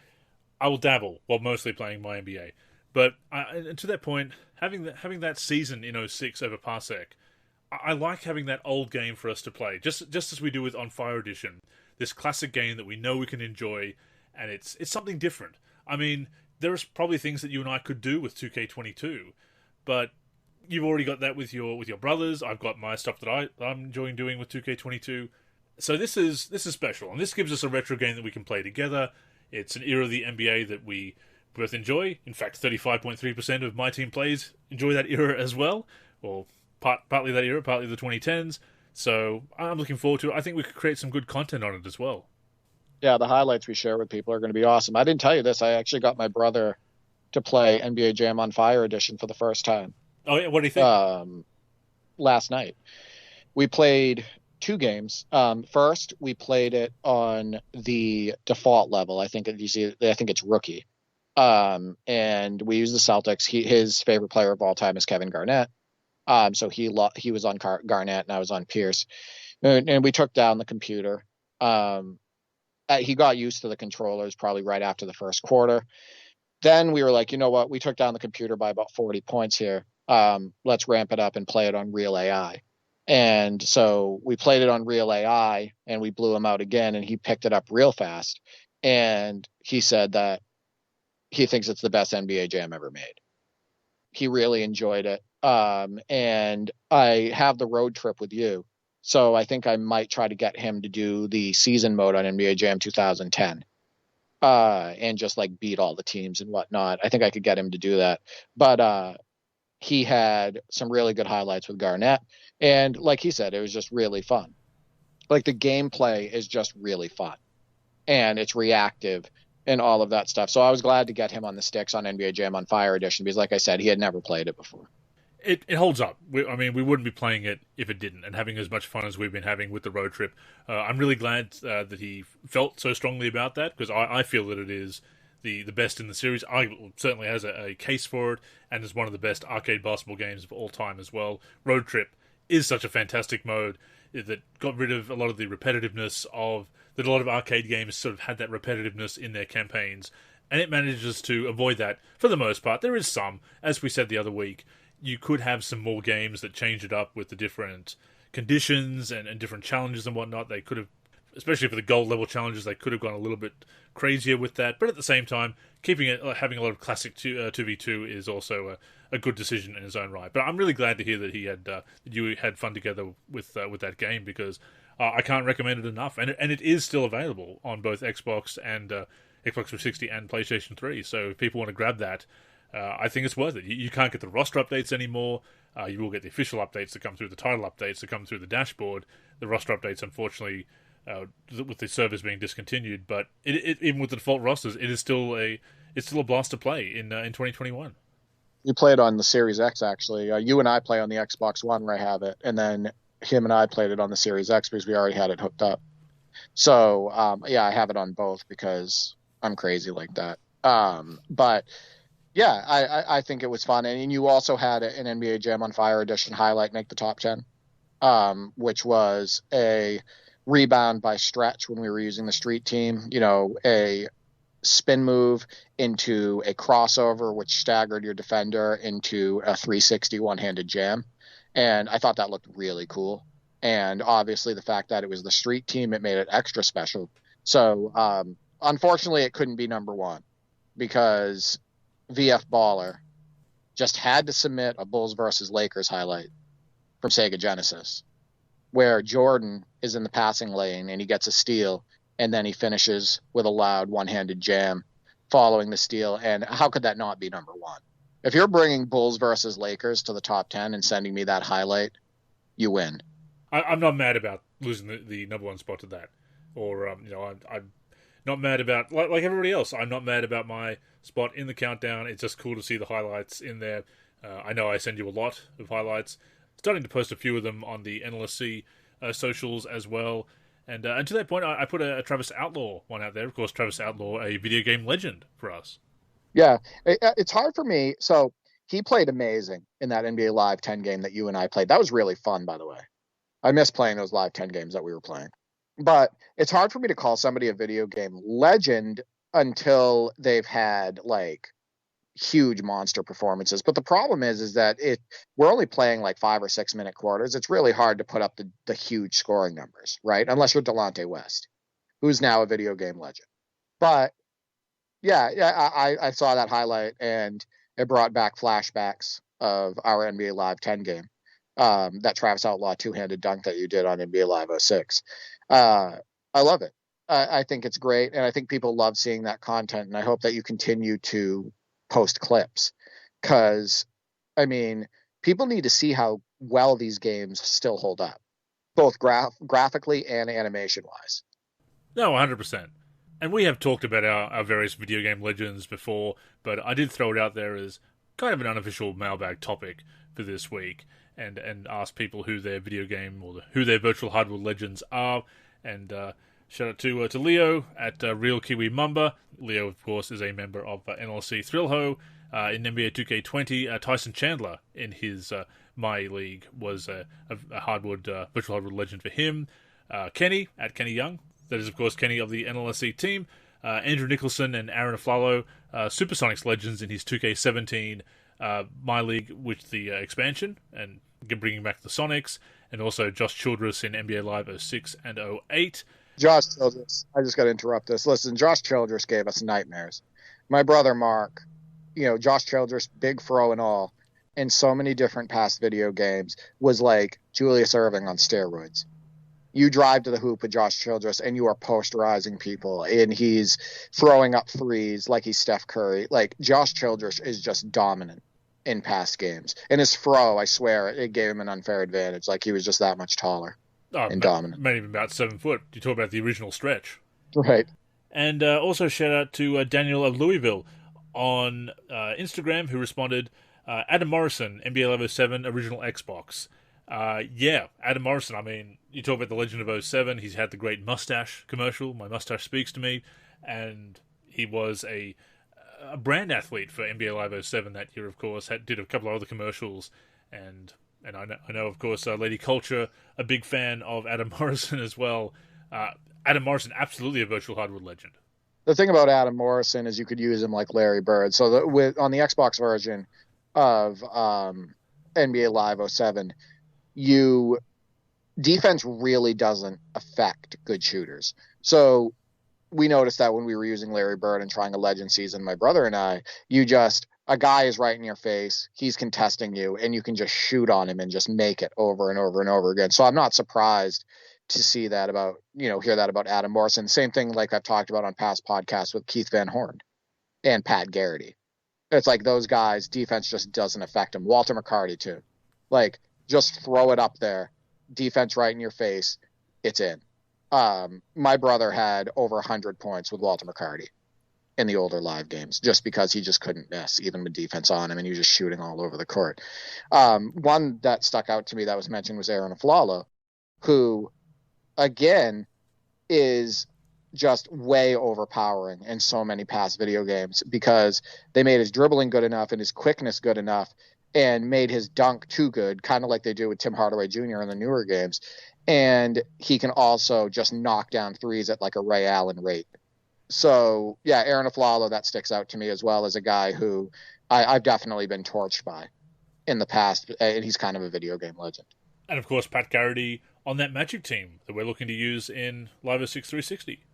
I will dabble while mostly playing my NBA. But and to that point, having that season in '06 over Parsec, I like having that old game for us to play, just as we do with On Fire Edition. This classic game that we know we can enjoy, and it's something different. I mean, there's probably things that you and I could do with 2K22, but you've already got that with your brothers. I've got my stuff that I'm enjoying doing with 2K22. So this is special, and this gives us a retro game that we can play together. It's an era of the NBA that we both enjoy. In fact, 35.3% of my team plays enjoy that era as well, or partly that era, partly the 2010s. So I'm looking forward to it. I think we could create some good content on it as well. Yeah, the highlights we share with people are going to be awesome. I didn't tell you this. I actually got my brother to play NBA Jam on Fire Edition for the first time. Oh yeah, what do you think? Last night we played 2 games. First, we played it on the default level. I think it's rookie. And we used the Celtics. His favorite player of all time is Kevin Garnett. So he was on Garnett and I was on Pierce, and we took down the computer. He got used to the controllers probably right after the first quarter. Then we were like, you know what? We took down the computer by about 40 points here. Let's ramp it up and play it on real AI. And so we played it on real AI and we blew him out again, and he picked it up real fast. And he said that he thinks it's the best NBA Jam ever made. He really enjoyed it. And I have the road trip with you. So I think I might try to get him to do the season mode on NBA Jam 2010. And just like beat all the teams and whatnot. I think I could get him to do that. But he had some really good highlights with Garnett. And like he said, it was just really fun. Like the gameplay is just really fun. And it's reactive and all of that stuff. So I was glad to get him on the sticks on NBA Jam on Fire Edition because, like I said, he had never played it before. It holds up. We wouldn't be playing it if it didn't, and having as much fun as we've been having with the road trip. I'm really glad that he felt so strongly about that, because I feel that it is the best in the series. I certainly has a case for it, and is one of the best arcade basketball games of all time as well. Road trip is such a fantastic mode that got rid of a lot of the repetitiveness that a lot of arcade games sort of had that repetitiveness in their campaigns, and it manages to avoid that for the most part. There is some, as we said the other week, you could have some more games that change it up with the different conditions and different challenges and whatnot. They could have, especially for the gold level challenges, they could have gone a little bit crazier with that. But at the same time, keeping it, having a lot of classic 2v2 is also a good decision in its own right. But I'm really glad to hear that you had fun together with that game, because I can't recommend it enough. And it is still available on both Xbox and Xbox 360 and PlayStation 3. So if people want to grab that, I think it's worth it. You can't get the roster updates anymore. You will get the official updates that come through, the title updates that come through the dashboard. The roster updates, unfortunately, with the servers being discontinued, but even with the default rosters, it is still a blast to play in 2021. You played on the Series X, actually. You and I play on the Xbox One where I have it, and then him and I played it on the Series X because we already had it hooked up. So, I have it on both because I'm crazy like that. But yeah, I think it was fun. And you also had an NBA Jam on Fire Edition highlight make the top 10, which was a rebound by stretch when we were using the street team, a spin move into a crossover, which staggered your defender into a 360 one-handed jam. And I thought that looked really cool. And obviously the fact that it was the street team, it made it extra special. So unfortunately, it couldn't be number one because VF Baller just had to submit a Bulls versus Lakers highlight from Sega Genesis, where Jordan is in the passing lane and he gets a steal, and then he finishes with a loud one-handed jam following the steal. And how could that not be number one? If you're bringing Bulls versus Lakers to the top 10 and sending me that highlight, you win. I'm not mad about losing the number one spot to that. or I'm not mad about like everybody else. I'm not mad about my spot in the countdown. It's just cool to see the highlights in there. I know I send you a lot of highlights. Starting to post a few of them on the NLSC socials as well. And to that point, I put a Travis Outlaw one out there. Of course, Travis Outlaw, a video game legend for us. Yeah, it's hard for me. So he played amazing in that NBA Live 10 game that you and I played. That was really fun, by the way. I miss playing those Live 10 games that we were playing. But it's hard for me to call somebody a video game legend until they've had like huge monster performances. But the problem is that we're only playing like 5 or 6 minute quarters. It's really hard to put up the huge scoring numbers, right? Unless you're Delonte West, who's now a video game legend. But yeah, I saw that highlight and it brought back flashbacks of our NBA Live 10 game. That Travis Outlaw two-handed dunk that you did on NBA Live 06. I love it. I think it's great, and I think people love seeing that content, and I hope that you continue to post clips because, I mean, people need to see how well these games still hold up, both graphically and animation-wise. No, 100%. And we have talked about our various video game legends before, but I did throw it out there as kind of an unofficial mailbag topic for this week and ask people who their video game or who their virtual hardwood legends are. And shout out to Leo at Real Kiwi Mumba. Leo, of course, is a member of NLSC Thrillho. In NBA 2K20, Tyson Chandler in his My League was a hardwood virtual hardwood legend for him. Kenny at Kenny Young. That is, of course, Kenny of the NLSC team. Andrew Nicholson and Aaron Aflalo, Supersonics legends in his 2K17 My League with the expansion and bringing back the Sonics, and also Josh Childress in NBA Live 06 and 08. Josh Childress, I just got to interrupt this. Listen, Josh Childress gave us nightmares. My brother Mark, Josh Childress, big fro and all, in so many different past video games, was like Julius Erving on steroids. You drive to the hoop with Josh Childress and you are posterizing people and he's throwing up threes like he's Steph Curry. Like Josh Childress is just dominant in past games. And his fro, I swear, it gave him an unfair advantage. Like he was just that much taller and dominant. Maybe about 7 foot. You talk about the original stretch. Right. And also shout out to Daniel of Louisville on Instagram who responded, Adam Morrison, NBA Level 7 original Xbox. Yeah, Adam Morrison, I mean, you talk about the Legend of 07, he's had the great mustache commercial, My Mustache Speaks to Me, and he was a brand athlete for NBA Live 07 that year, of course, did a couple of other commercials, and I know, of course, Lady Culture, a big fan of Adam Morrison as well. Adam Morrison, absolutely a virtual hardwood legend. The thing about Adam Morrison is you could use him like Larry Bird. So on the Xbox version of NBA Live 07, defense really doesn't affect good shooters. So we noticed that when we were using Larry Bird and trying a legend season, my brother and I, a guy is right in your face, he's contesting you, and you can just shoot on him and just make it over and over and over again. So I'm not surprised to see that hear that about Adam Morrison. Same thing like I've talked about on past podcasts with Keith Van Horn and Pat Garrity. It's like those guys, defense just doesn't affect them. Walter McCarty too. Like, just throw it up there, defense right in your face, it's in. My brother had over 100 points with Walter McCarty in the older live games just because he just couldn't miss, even with defense on him, and he was just shooting all over the court. One that stuck out to me that was mentioned was Aaron Aflalo, who, again, is just way overpowering in so many past video games because they made his dribbling good enough and his quickness good enough and made his dunk too good, kind of like they do with Tim Hardaway Jr. in the newer games. And he can also just knock down threes at like a Ray Allen rate. So, yeah, Aaron Aflalo, that sticks out to me as well as a guy who I've definitely been torched by in the past, and he's kind of a video game legend. And, of course, Pat Garrity on that Magic team that we're looking to use in Live 06 360.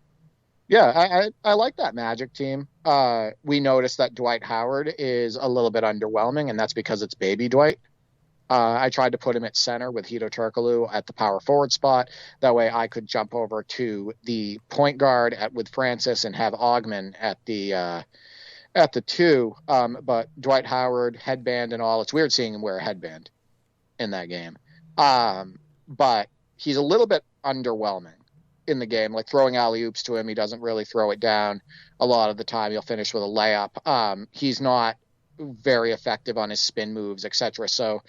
Yeah, I like that Magic team. We noticed that Dwight Howard is a little bit underwhelming, and that's because it's baby Dwight. I tried to put him at center with Hito Turkoglu at the power forward spot. That way I could jump over to the point guard with Francis and have Augman at the two. But Dwight Howard, headband and all, it's weird seeing him wear a headband in that game. But he's a little bit underwhelming in the game, like throwing alley-oops to him. He doesn't really throw it down a lot of the time. He'll finish with a layup. He's not very effective on his spin moves, etc. So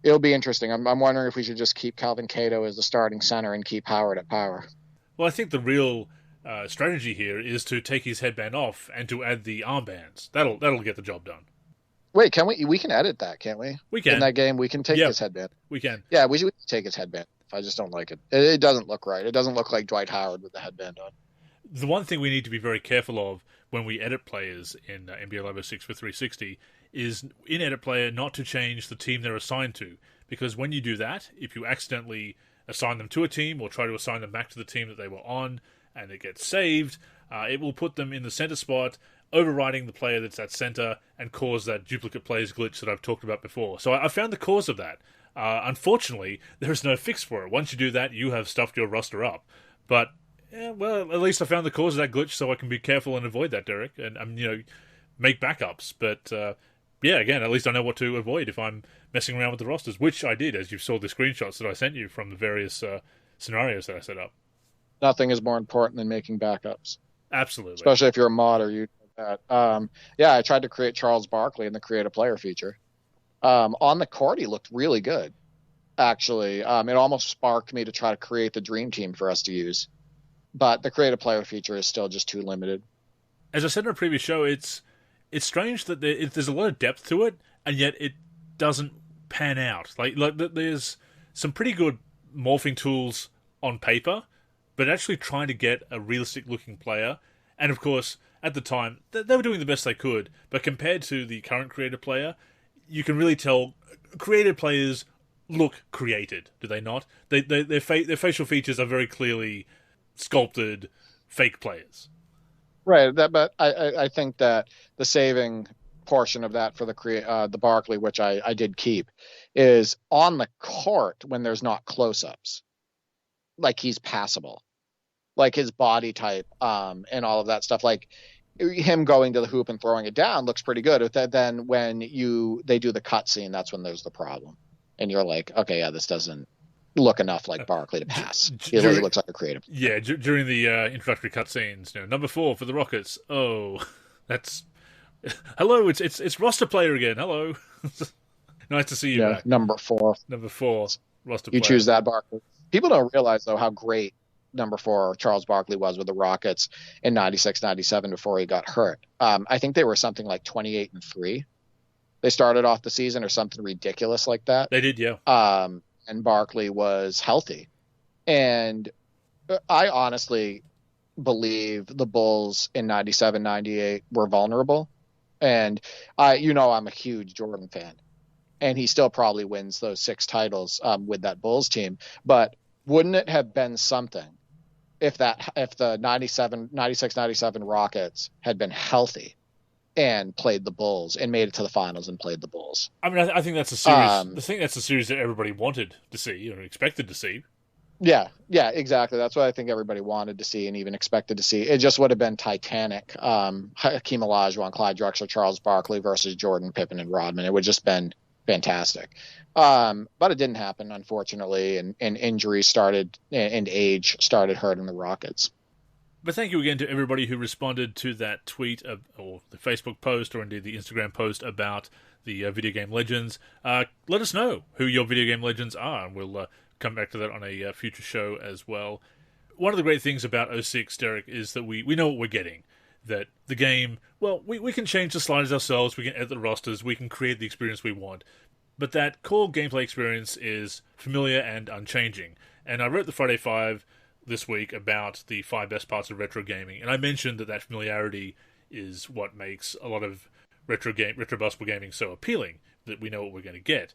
it'll be interesting. I'm wondering if we should just keep Calvin Cato as the starting center and keep Howard at power. Well, I think the real strategy here is to take his headband off and to add the armbands. That'll get the job done. Wait, can we? We can edit that, can't we? We can. In that game, we can take his headband. We can. Yeah, we should take his headband. I just don't like it. It doesn't look right. It doesn't look like Dwight Howard with the headband on. The one thing we need to be very careful of when we edit players in NBA Live 06 for 360 is in edit player not to change the team they're assigned to. Because when you do that, if you accidentally assign them to a team or try to assign them back to the team that they were on and it gets saved, it will put them in the center spot, overriding the player that's at center and cause that duplicate players glitch that I've talked about before. So I found the cause of that. Unfortunately, there is no fix for it. Once you do that, you have stuffed your roster up. But, well, at least I found the cause of that glitch so I can be careful and avoid that, Derek, and make backups. But, again, at least I know what to avoid if I'm messing around with the rosters, which I did, as you saw the screenshots that I sent you from the various scenarios that I set up. Nothing is more important than making backups. Absolutely. Especially if you're a mod or you do that. I tried to create Charles Barkley in the create a player feature. On the court, he looked really good, actually. It almost sparked me to try to create the dream team for us to use. But the create a player feature is still just too limited. As I said in a previous show, it's strange that there's a lot of depth to it, and yet it doesn't pan out. Like there's some pretty good morphing tools on paper, but actually trying to get a realistic-looking player, and of course, at the time, they were doing the best they could, but compared to the current creative player, you can really tell creative players look created, do they not? Their facial features are very clearly sculpted fake players. Right, but I think that the saving portion of that for the Barkley, which I did keep, is on the court when there's not close-ups. Like he's passable. Like his body type and all of that stuff. Like him going to the hoop and throwing it down looks pretty good. Then when they do the cut scene, that's when there's the problem. And you're like, okay, yeah, this doesn't look enough like Barkley to pass. It really looks like a creative. Yeah, during the introductory cutscenes, number 4 for the Rockets. Oh, that's hello. It's roster player again. Hello, nice to see you back. Number 4. Number 4 roster. You player. choose that Barkley. People don't realize though how great number 4 Charles Barkley was with the Rockets in 96-97 before he got hurt. I think they were something like 28-3. They started off the season or something ridiculous like that. They did, yeah. And Barkley was healthy. And I honestly believe the Bulls in 97-98 were vulnerable. And I'm a huge Jordan fan. And he still probably wins those 6 titles with that Bulls team. But wouldn't it have been something if the 96-97 Rockets had been healthy and played the Bulls and made it to the finals and played the Bulls? I mean, I think that's a series. I think that's a series that everybody wanted to see, expected to see. Yeah, exactly. That's what I think everybody wanted to see and even expected to see. It just would have been titanic. Hakeem Olajuwon, Clyde Drexler, Charles Barkley versus Jordan, Pippen, and Rodman. It would just been fantastic. But it didn't happen, unfortunately, and injuries started and age started hurting the Rockets. But thank you again to everybody who responded to that tweet or the Facebook post or indeed the Instagram post about the Video Game Legends. Let us know who your Video Game Legends are, and we'll come back to that on a future show as well. One of the great things about 06, Derek, is that we know what we're getting. That the game, well, we can change the sliders ourselves, we can edit the rosters, we can create the experience we want. But that core gameplay experience is familiar and unchanging. And I wrote the Friday 5 this week about the 5 best parts of retro gaming, and I mentioned that familiarity is what makes a lot of retro basketball gaming so appealing, that we know what we're going to get.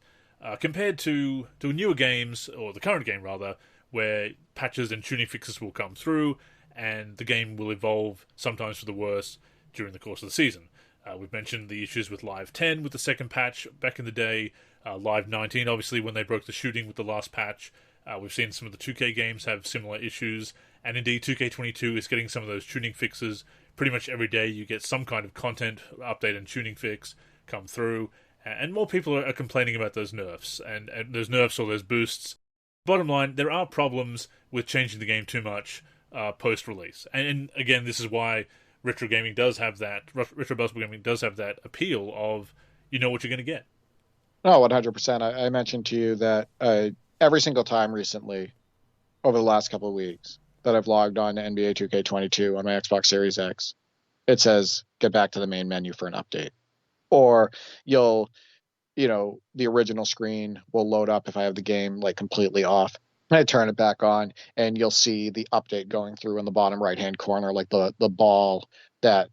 Compared to newer games, or the current game rather, where patches and tuning fixes will come through, and the game will evolve, sometimes for the worse, during the course of the season. We've mentioned the issues with Live 10 with the second patch back in the day, Live 19, obviously, when they broke the shooting with the last patch. We've seen some of the 2K games have similar issues, and indeed 2K22 is getting some of those tuning fixes. Pretty much every day you get some kind of content update and tuning fix come through, and more people are complaining about those nerfs, and those nerfs or those boosts. Bottom line, there are problems with changing the game too much post-release. And again, this is why retro gaming does have that, retro basketball gaming does have that appeal of, you know what you're going to get. No, 100%. I mentioned to you that every single time recently, over the last couple of weeks, that I've logged on to NBA 2K22 on my Xbox Series X, it says, get back to the main menu for an update. Or the original screen will load up if I have the game like completely off. I turn it back on and you'll see the update going through in the bottom right-hand corner, like the ball that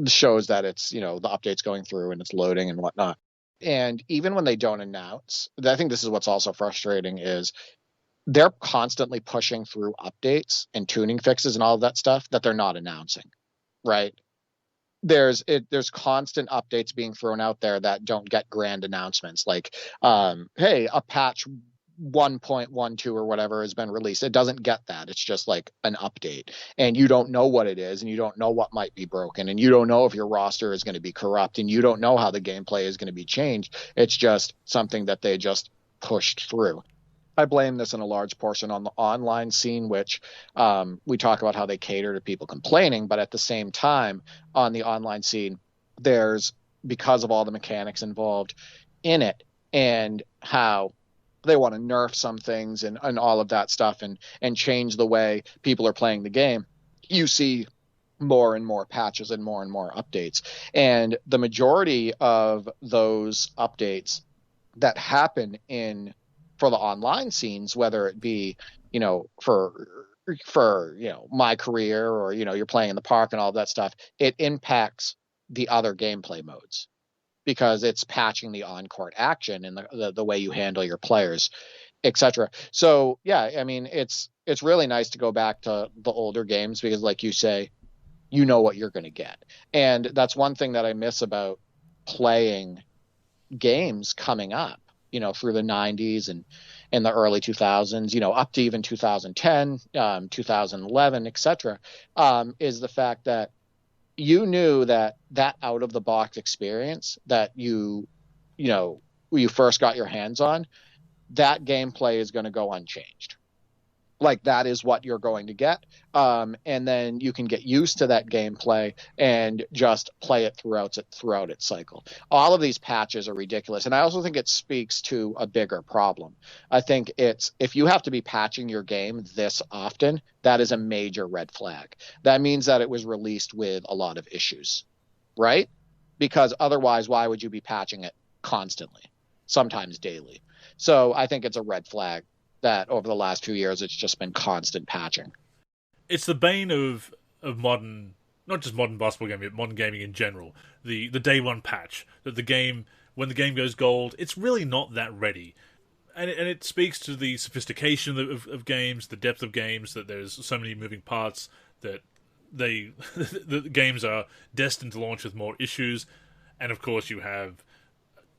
shows that it's, the update's going through and it's loading and whatnot. And even when they don't announce, I think this is what's also frustrating is they're constantly pushing through updates and tuning fixes and all of that stuff that they're not announcing, right? There's constant updates being thrown out there that don't get grand announcements like, hey, a patch 1.12 or whatever has been released. It doesn't get that. It's just like an update, and you don't know what it is, and you don't know what might be broken, and you don't know if your roster is going to be corrupt, and you don't know how the gameplay is going to be changed. It's just something that they just pushed through. I blame this in a large portion on the online scene, which we talk about how they cater to people complaining, but at the same time, on the online scene, because of all the mechanics involved in it and how they want to nerf some things and all of that stuff and change the way people are playing the game, you see more and more patches and more updates. And the majority of those updates that happen for the online scenes, whether it be, for my career or, you're playing in the park and all that stuff, it impacts the other gameplay modes because it's patching the on-court action and the way you handle your players, etc. So, yeah, I mean, it's really nice to go back to the older games because, like you say, you know what you're going to get. And that's one thing that I miss about playing games coming up, through the 90s and in the early 2000s, up to even 2010, 2011, etc., is the fact that you knew that out of the box experience that you first got your hands on, that gameplay is going to go unchanged. Like that is what you're going to get. And then you can get used to that gameplay and just play it throughout its cycle. All of these patches are ridiculous. And I also think it speaks to a bigger problem. I think if you have to be patching your game this often, that is a major red flag. That means that it was released with a lot of issues, right? Because otherwise, why would you be patching it constantly, sometimes daily? So I think it's a red flag that over the last few years, it's just been constant patching. It's the bane of modern, not just modern basketball gaming, but modern gaming in general. The day one patch, that when the game goes gold, it's really not that ready. And it speaks to the sophistication of games, the depth of games, that there's so many moving parts, that the games are destined to launch with more issues. And of course you have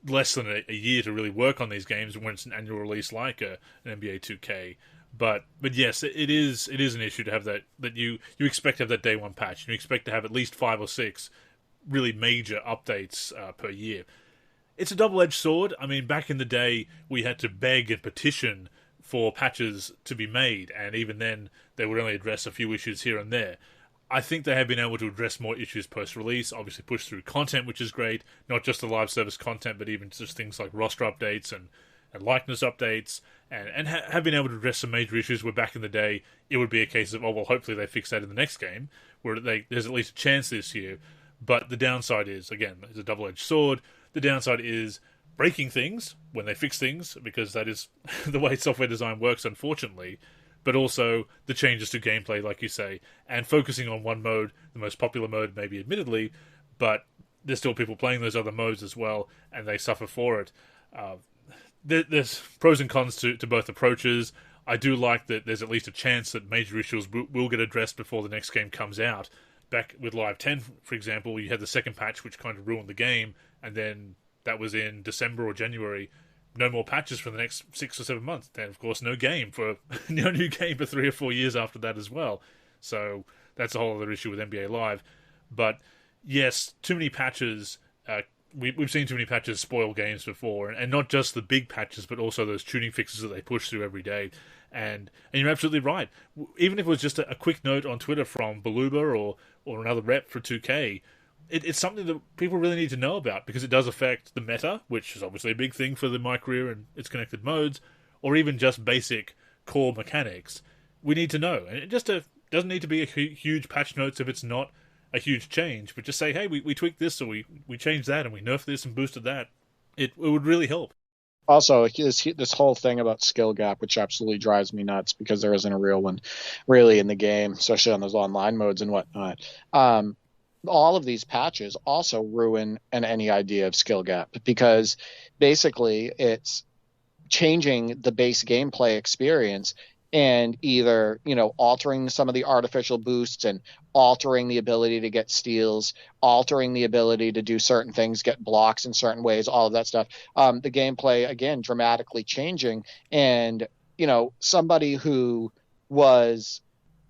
less than a year to really work on these games when it's an annual release like an NBA 2K. But yes, it is an issue to have that you expect to have that day one patch. You expect to have at least 5 or 6 really major updates per year. It's a double-edged sword. I mean, back in the day, we had to beg and petition for patches to be made, and even then, they would only address a few issues here and there. I think they have been able to address more issues post-release, obviously push through content, which is great, not just the live service content, but even just things like roster updates and likeness updates, and have been able to address some major issues where back in the day, it would be a case of, hopefully they fix that in the next game, where there's at least a chance this year. But the downside is, again, it's a double-edged sword. The downside is breaking things when they fix things, because that is the way software design works, unfortunately. But also the changes to gameplay, like you say, and focusing on one mode, the most popular mode, maybe admittedly, but there's still people playing those other modes as well, and they suffer for it. There's pros and cons to both approaches. I do like that there's at least a chance that major issues will get addressed before the next game comes out. Back with Live 10, for example, you had the second patch, which kind of ruined the game, and then that was in December or January. No more patches for the next 6 or 7 months. Then, of course, no new game for 3 or 4 years after that as well. So that's a whole other issue with NBA Live. But yes, too many patches. We've seen too many patches spoil games before, and not just the big patches, but also those tuning fixes that they push through every day. And you're absolutely right. Even if it was just a quick note on Twitter from Baluba or another rep for 2K, it's something that people really need to know about because it does affect the meta, which is obviously a big thing for the My Career and its connected modes, or even just basic core mechanics. We need to know. And it just doesn't need to be a huge patch notes if it's not a huge change, but just say, hey, we tweaked this, or we changed that, and we nerfed this and boosted that. It would really help. Also, this whole thing about skill gap, which absolutely drives me nuts because there isn't a real one really in the game, especially on those online modes and whatnot. All of these patches also ruin any idea of skill gap because basically it's changing the base gameplay experience and either, altering some of the artificial boosts and altering the ability to get steals, altering the ability to do certain things, get blocks in certain ways, all of that stuff. The gameplay, again, dramatically changing. And, somebody who was,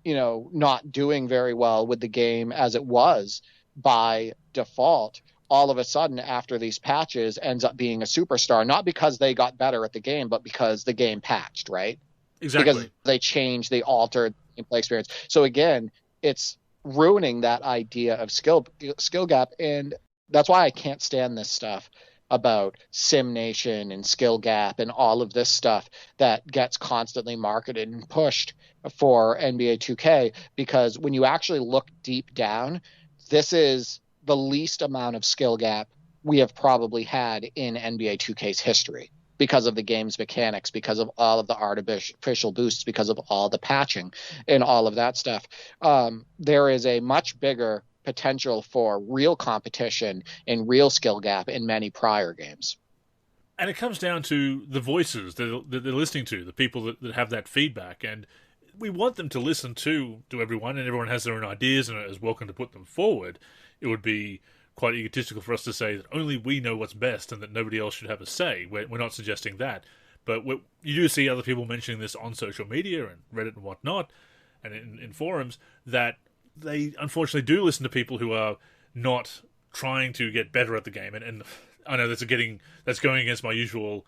not doing very well with the game as it was by default, all of a sudden after these patches ends up being a superstar, not because they got better at the game, but because the game patched, right? Exactly. Because they changed, they altered the gameplay experience. So again, it's ruining that idea of skill gap, and that's why I can't stand this stuff about Sim Nation and skill gap and all of this stuff that gets constantly marketed and pushed for NBA 2K, because when you actually look deep down, this is the least amount of skill gap we have probably had in NBA 2K's history because of the game's mechanics, because of all of the artificial boosts, because of all the patching and all of that stuff. There is a much bigger potential for real competition and real skill gap in many prior games. And it comes down to the voices that they're listening to, the people that have that feedback. And we want them to listen to everyone, and everyone has their own ideas and is welcome to put them forward. It would be quite egotistical for us to say that only we know what's best and that nobody else should have a say. We're not suggesting that. But you do see other people mentioning this on social media and Reddit and whatnot, and in forums, that they unfortunately do listen to people who are not trying to get better at the game. And I know that's going against my usual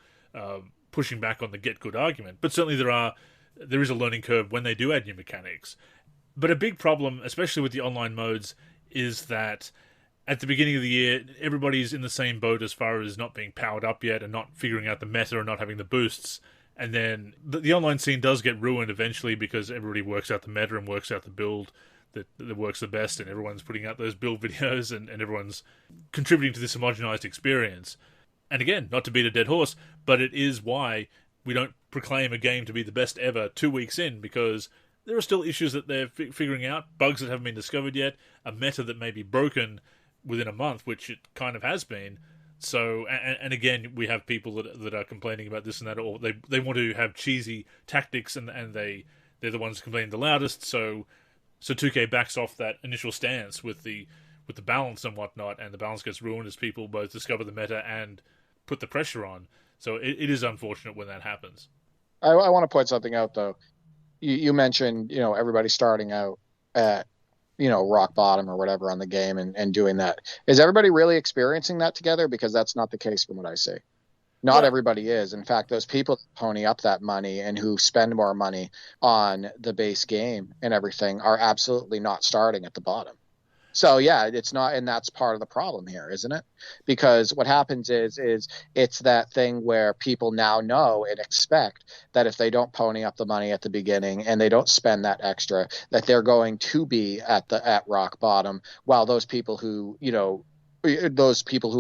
pushing back on the get good argument. But certainly there is a learning curve when they do add new mechanics. But a big problem, especially with the online modes, is that at the beginning of the year, everybody's in the same boat as far as not being powered up yet and not figuring out the meta and not having the boosts. And then the online scene does get ruined eventually because everybody works out the meta and works out the build that works the best, and everyone's putting out those build videos and everyone's contributing to this homogenized experience. And again, not to beat a dead horse, but it is why we don't proclaim a game to be the best ever 2 weeks in, because there are still issues that they're figuring out, bugs that haven't been discovered yet, a meta that may be broken within a month, which it kind of has been. So, and again, we have people that are complaining about this and that, or they want to have cheesy tactics, and they're the ones complaining the loudest. So 2K backs off that initial stance with the balance and whatnot, and the balance gets ruined as people both discover the meta and put the pressure on. So it is unfortunate when that happens. I want to point something out though. You mentioned, everybody starting out at, rock bottom or whatever on the game and doing that. Is everybody really experiencing that together? Because that's not the case from what I see. Not everybody is. In fact, those people who pony up that money and who spend more money on the base game and everything are absolutely not starting at the bottom. So yeah, it's not, and that's part of the problem here, isn't it? Because what happens is it's that thing where people now know and expect that if they don't pony up the money at the beginning and they don't spend that extra, that they're going to be at rock bottom, while those people who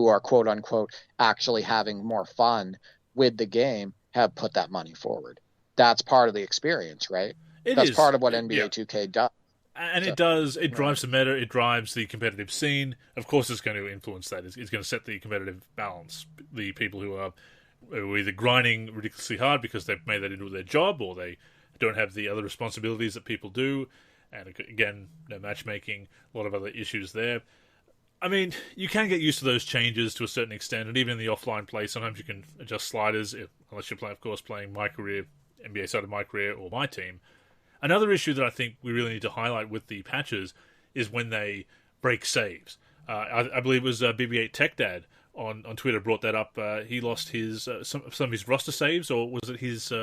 are quote unquote actually having more fun with the game have put that money forward. That's part of the experience, right? That's part of what NBA 2K does. And it drives the meta, it drives the competitive scene. Of course it's going to influence that. It's going to set the competitive balance. The people who are either grinding ridiculously hard because they've made that into their job, or they don't have the other responsibilities that people do. And again, no matchmaking, a lot of other issues there. I mean, you can get used to those changes to a certain extent, and even in the offline play, sometimes you can adjust sliders, unless you're, playing My Career, NBA side of My Career, or MyTEAM. Another issue that I think we really need to highlight with the patches is when they break saves. I believe it was BB8 Tech Dad on Twitter brought that up. He lost his some of his roster saves, or was it his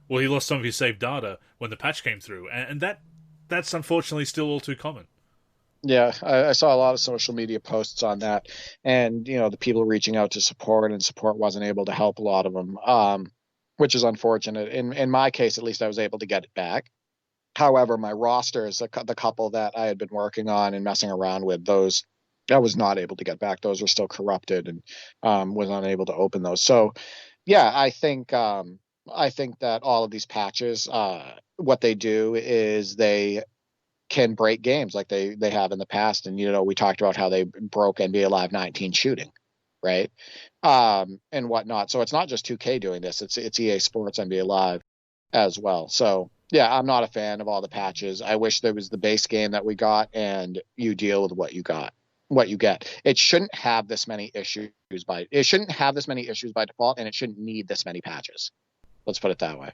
Well, he lost some of his saved data when the patch came through, and that's unfortunately still all too common. Yeah, I saw a lot of social media posts on that, and the people reaching out to support, and support wasn't able to help a lot of them, which is unfortunate. In my case, at least, I was able to get it back. However, my rosters, the couple that I had been working on and messing around with, those I was not able to get back. Those were still corrupted, and was unable to open those. So, yeah, I think that all of these patches, what they do is they can break games like they have in the past. And we talked about how they broke NBA Live 19 shooting, right? And whatnot. So it's not just 2K doing this; it's EA Sports NBA Live as well. So yeah, I'm not a fan of all the patches. I wish there was the base game that we got, and you deal with what you got, what you get. It shouldn't have this many issues by default, and it shouldn't need this many patches. Let's put it that way.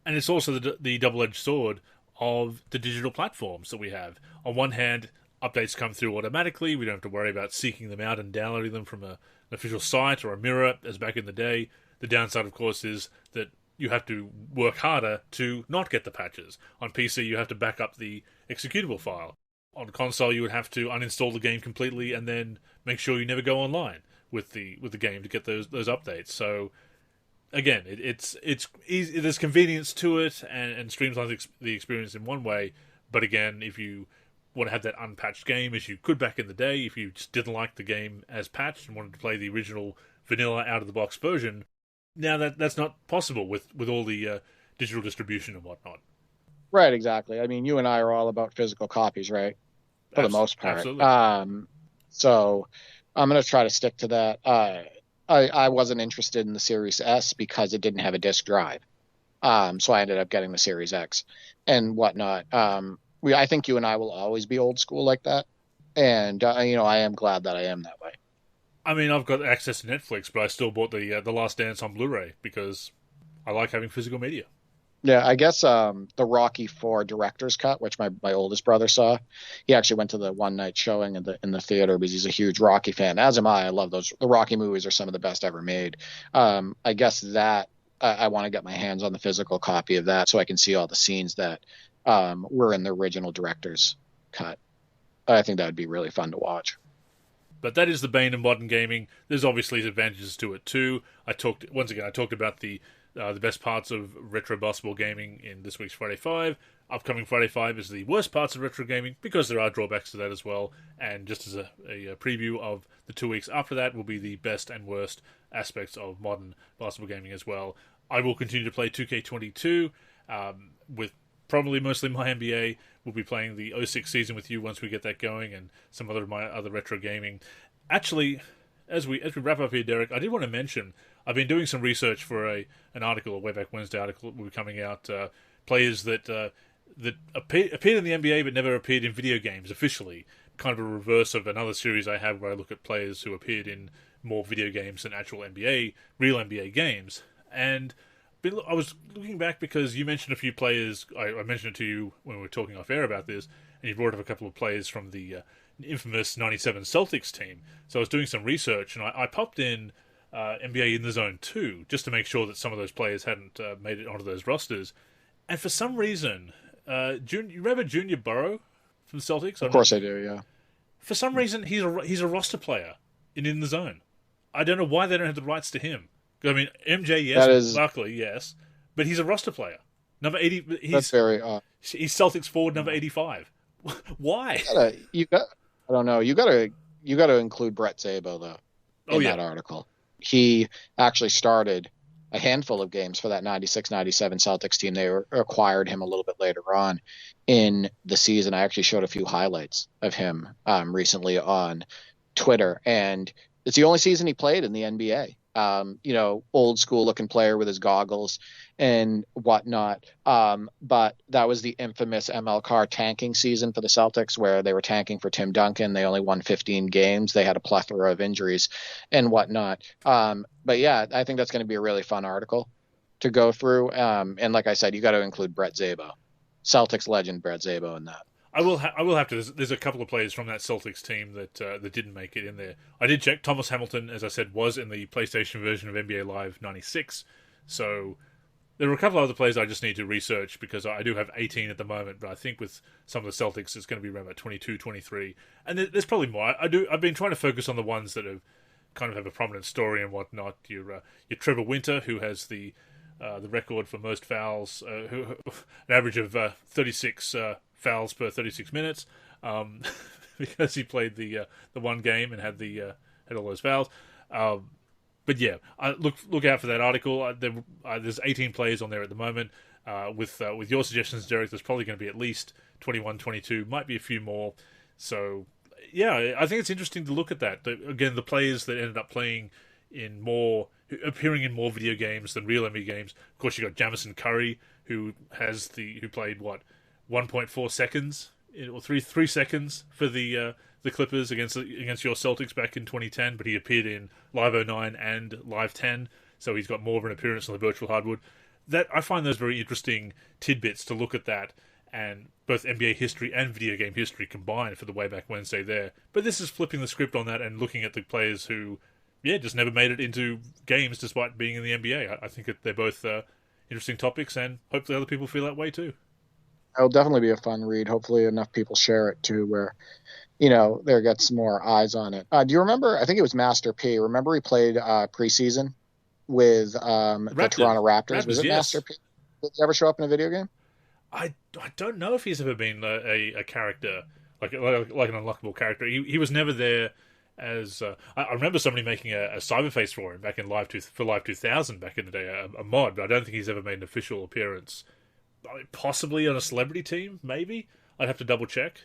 And it's also the double-edged sword of the digital platforms that we have. On one hand, updates come through automatically. We don't have to worry about seeking them out and downloading them from an official site or a mirror, as back in the day. The downside, of course, is that you have to work harder to not get the patches. On PC, you have to back up the executable file. On console, you would have to uninstall the game completely and then make sure you never go online with the game to get those updates. So again, it's easy, there's convenience to it and streamlines the experience in one way. But again, if you want to have that unpatched game, as you could back in the day, if you just didn't like the game as patched and wanted to play the original vanilla out of the box version, now that's not possible with all the digital distribution and whatnot. Right, exactly. I mean, you and I are all about physical copies, right? For the most part. Absolutely. So I'm going to try to stick to that. I wasn't interested in the Series S because it didn't have a disk drive. So I ended up getting the Series X and whatnot. I think you and I will always be old school like that. And, I am glad that I am that way. I mean, I've got access to Netflix, but I still bought the Last Dance on Blu-ray because I like having physical media. Yeah, I guess the Rocky IV director's cut, which my oldest brother saw, he actually went to the one night showing in the theater because he's a huge Rocky fan. As am I. I love those. The Rocky movies are some of the best ever made. I guess that I want to get my hands on the physical copy of that so I can see all the scenes that were in the original director's cut. I think that would be really fun to watch. But that is the bane of modern gaming. There's obviously advantages to it too. I talked about the best parts of retro basketball gaming in this week's Friday 5. Upcoming Friday 5 is the worst parts of retro gaming because there are drawbacks to that as well. And just as a preview of the 2 weeks after that will be the best and worst aspects of modern basketball gaming as well. I will continue to play 2K22 with probably mostly my NBA. We'll be playing the 06 season with you once we get that going, and some of my other retro gaming. Actually, as we wrap up here, Derek, I did want to mention I've been doing some research for an article, a Way Back Wednesday article that will be coming out. Players that appeared in the NBA but never appeared in video games officially. Kind of a reverse of another series I have where I look at players who appeared in more video games than actual real NBA games. And I was looking back because you mentioned a few players. I mentioned it to you when we were talking off air about this, and you brought up a couple of players from the infamous '97 Celtics team. So I was doing some research, and I popped in NBA in the Zone 2 just to make sure that some of those players hadn't made it onto those rosters. And for some reason, you remember Junior Burrow from the Celtics? Of course I do, yeah. For some reason, he's a roster player in the Zone. I don't know why they don't have the rights to him. I mean, MJ, yes. Barkley, yes. But he's a roster player. Number 80. That's very odd. He's Celtics forward number 85. Why? I don't know. You got to include Brett Szabo, though, in that article. He actually started a handful of games for that 96-97 Celtics team. They acquired him a little bit later on in the season. I actually showed a few highlights of him recently on Twitter, and it's the only season he played in the NBA. Old school looking player with his goggles and whatnot. But that was the infamous ML Carr tanking season for the Celtics where they were tanking for Tim Duncan. They only won 15 games. They had a plethora of injuries and whatnot. But yeah, I think that's going to be a really fun article to go through. And like I said, you got to include Brett Szabo, Celtics legend Brett Szabo in that. I will have to. There's a couple of players from that Celtics team that didn't make it in there. I did check. Thomas Hamilton, as I said, was in the PlayStation version of NBA Live '96. So There are a couple of other players I just need to research because I do have 18 at the moment, but I think with some of the Celtics it's going to be around about 22, 23. And there's probably more. I've been trying to focus on the ones that have kind of have a prominent story and whatnot. Your Trevor Winter, who has the record for most fouls, an average of 36 fouls per 36 minutes, because he played the one game and had all those fouls. But yeah, look out for that article. There's 18 players on there at the moment. With your suggestions, Derek, there's probably going to be at least 21, 22, might be a few more. So yeah, I think it's interesting to look at that. Again, the players that ended up playing appearing in more video games than real NBA games. Of course, you got Jamison Curry, who played 1.4 seconds or 3 seconds for the Clippers against your Celtics back in 2010, but he appeared in Live 09 and Live 10, so he's got more of an appearance on the Virtual Hardwood. That I find those very interesting tidbits to look at that, and both NBA history and video game history combined for the Wayback Wednesday there. But this is flipping the script on that and looking at the players who, just never made it into games despite being in the NBA. I think that they're both interesting topics, and hopefully other people feel that way too. It'll definitely be a fun read. Hopefully enough people share it too, where there gets more eyes on it. Do you remember? I think it was Master P. Remember he played preseason with the Toronto Raptors. Was it yes. Master P? Did he ever show up in a video game? I don't know if he's ever been a character like an unlockable character. He was never there as I remember somebody making a cyberface for him back in Live 2000 back in the day, a mod, but I don't think he's ever made an official appearance. Possibly on a celebrity team, maybe. I'd have to double check.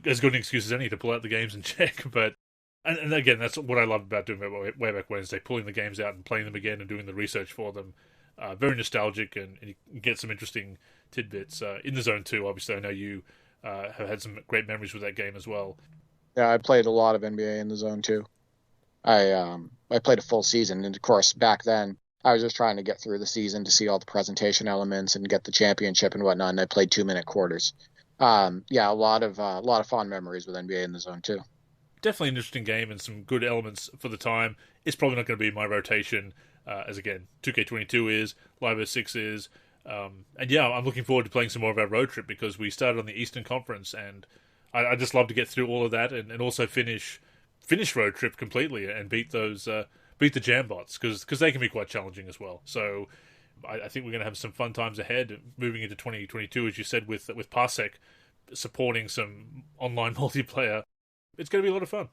As good an excuse as any to pull out the games and check, but and again, that's what I loved about doing Wayback Wednesday, pulling the games out and playing them again and doing the research for them. Very nostalgic, and you get some interesting tidbits. In the Zone 2, obviously, I know you have had some great memories with that game as well. Yeah, I played a lot of NBA in the Zone 2. I played a full season, and of course, back then, I was just trying to get through the season to see all the presentation elements and get the championship and whatnot, and I played 2-minute quarters. A lot of fond memories with NBA in the Zone 2. Definitely an interesting game and some good elements for the time. It's probably not going to be my rotation, as again, 2K22 is, Live 06 is, and yeah, I'm looking forward to playing some more of our road trip because we started on the Eastern Conference, and I just love to get through all of that and also finish road trip completely and beat the jam bots because they can be quite challenging as well. So I think we're going to have some fun times ahead moving into 2022, as you said, with Parsec supporting some online multiplayer. It's going to be a lot of fun.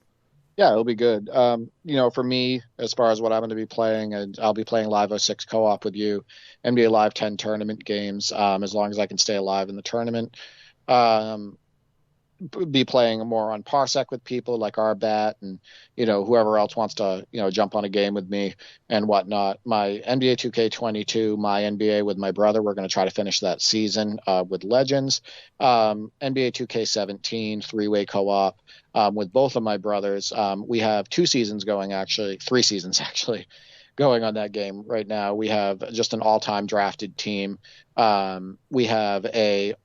Yeah, it'll be good. For me, as far as what I'm going to be playing, and I'll be playing Live 06 co-op with you, NBA Live 10 tournament games, as long as I can stay alive in the tournament. Be playing more on Parsec with people like Arbat and whoever else wants to jump on a game with me and whatnot. My NBA 2K22, my NBA with my brother, we're going to try to finish that season with Legends. NBA 2K17 3-way co-op with both of my brothers. We have 3 seasons going on that game right now. We have just an all-time drafted team. We have a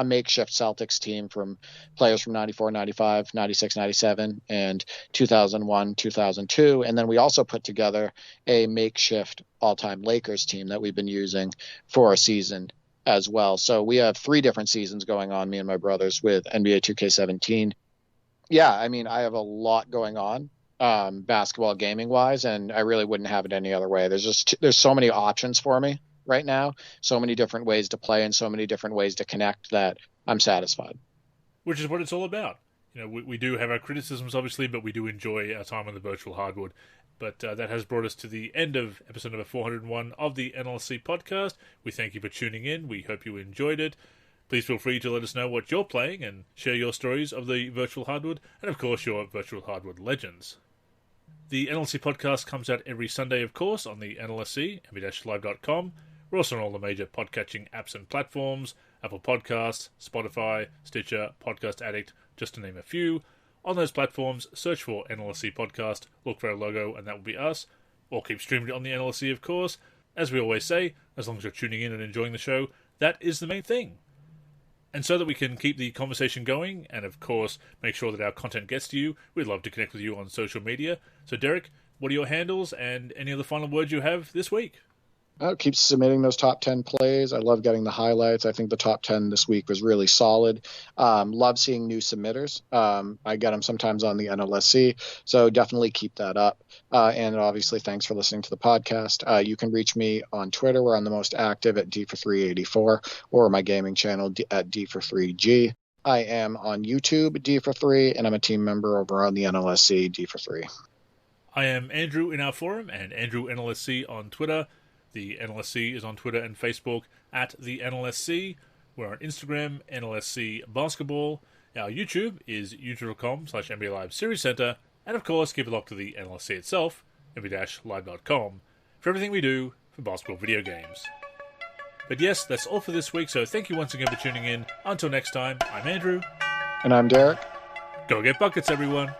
makeshift Celtics team from players from 94, 95, 96, 97, and 2001, 2002. And then we also put together a makeshift all-time Lakers team that we've been using for a season as well. So we have 3 different seasons going on, me and my brothers, with NBA 2K17. Yeah, I mean, I have a lot going on basketball gaming wise, and I really wouldn't have it any other way. There's so many options for me right now, so many different ways to play and so many different ways to connect that I'm satisfied. Which is what it's all about. We do have our criticisms, obviously, but we do enjoy our time on the Virtual Hardwood. But that has brought us to the end of episode number 401 of the NLSC podcast. We thank you for tuning in. We hope you enjoyed it. Please feel free to let us know what you're playing and share your stories of the Virtual Hardwood and, of course, your Virtual Hardwood Legends. The NLSC podcast comes out every Sunday, of course, on the NLSC, nb-live.com. We're also on all the major podcatching apps and platforms, Apple Podcasts, Spotify, Stitcher, Podcast Addict, just to name a few. On those platforms, search for NLSC Podcast, look for our logo, and that will be us. Or keep streaming it on the NLSC, of course. As we always say, as long as you're tuning in and enjoying the show, that is the main thing. And so that we can keep the conversation going, and of course, make sure that our content gets to you, we'd love to connect with you on social media. So Derek, what are your handles and any of the final words you have this week? Keep submitting those top 10 plays. I love getting the highlights. I think the top 10 this week was really solid. Love seeing new submitters. I get them sometimes on the NLSC, so definitely keep that up. And obviously, thanks for listening to the podcast. You can reach me on Twitter, where I'm the most active at D4384, or my gaming channel at D43G. I am on YouTube, D43, and I'm a team member over on the NLSC, D43. I am Andrew in our forum, and Andrew NLSC on Twitter. The NLSC is on Twitter and Facebook at the NLSC. We're on Instagram, NLSC Basketball. Our YouTube is youtube.com/NBA Live Series Center. And of course, keep it locked to the NLSC itself, nb-live.com, for everything we do for basketball video games. But yes, that's all for this week, so thank you once again for tuning in. Until next time, I'm Andrew. And I'm Derek. Go get buckets, everyone.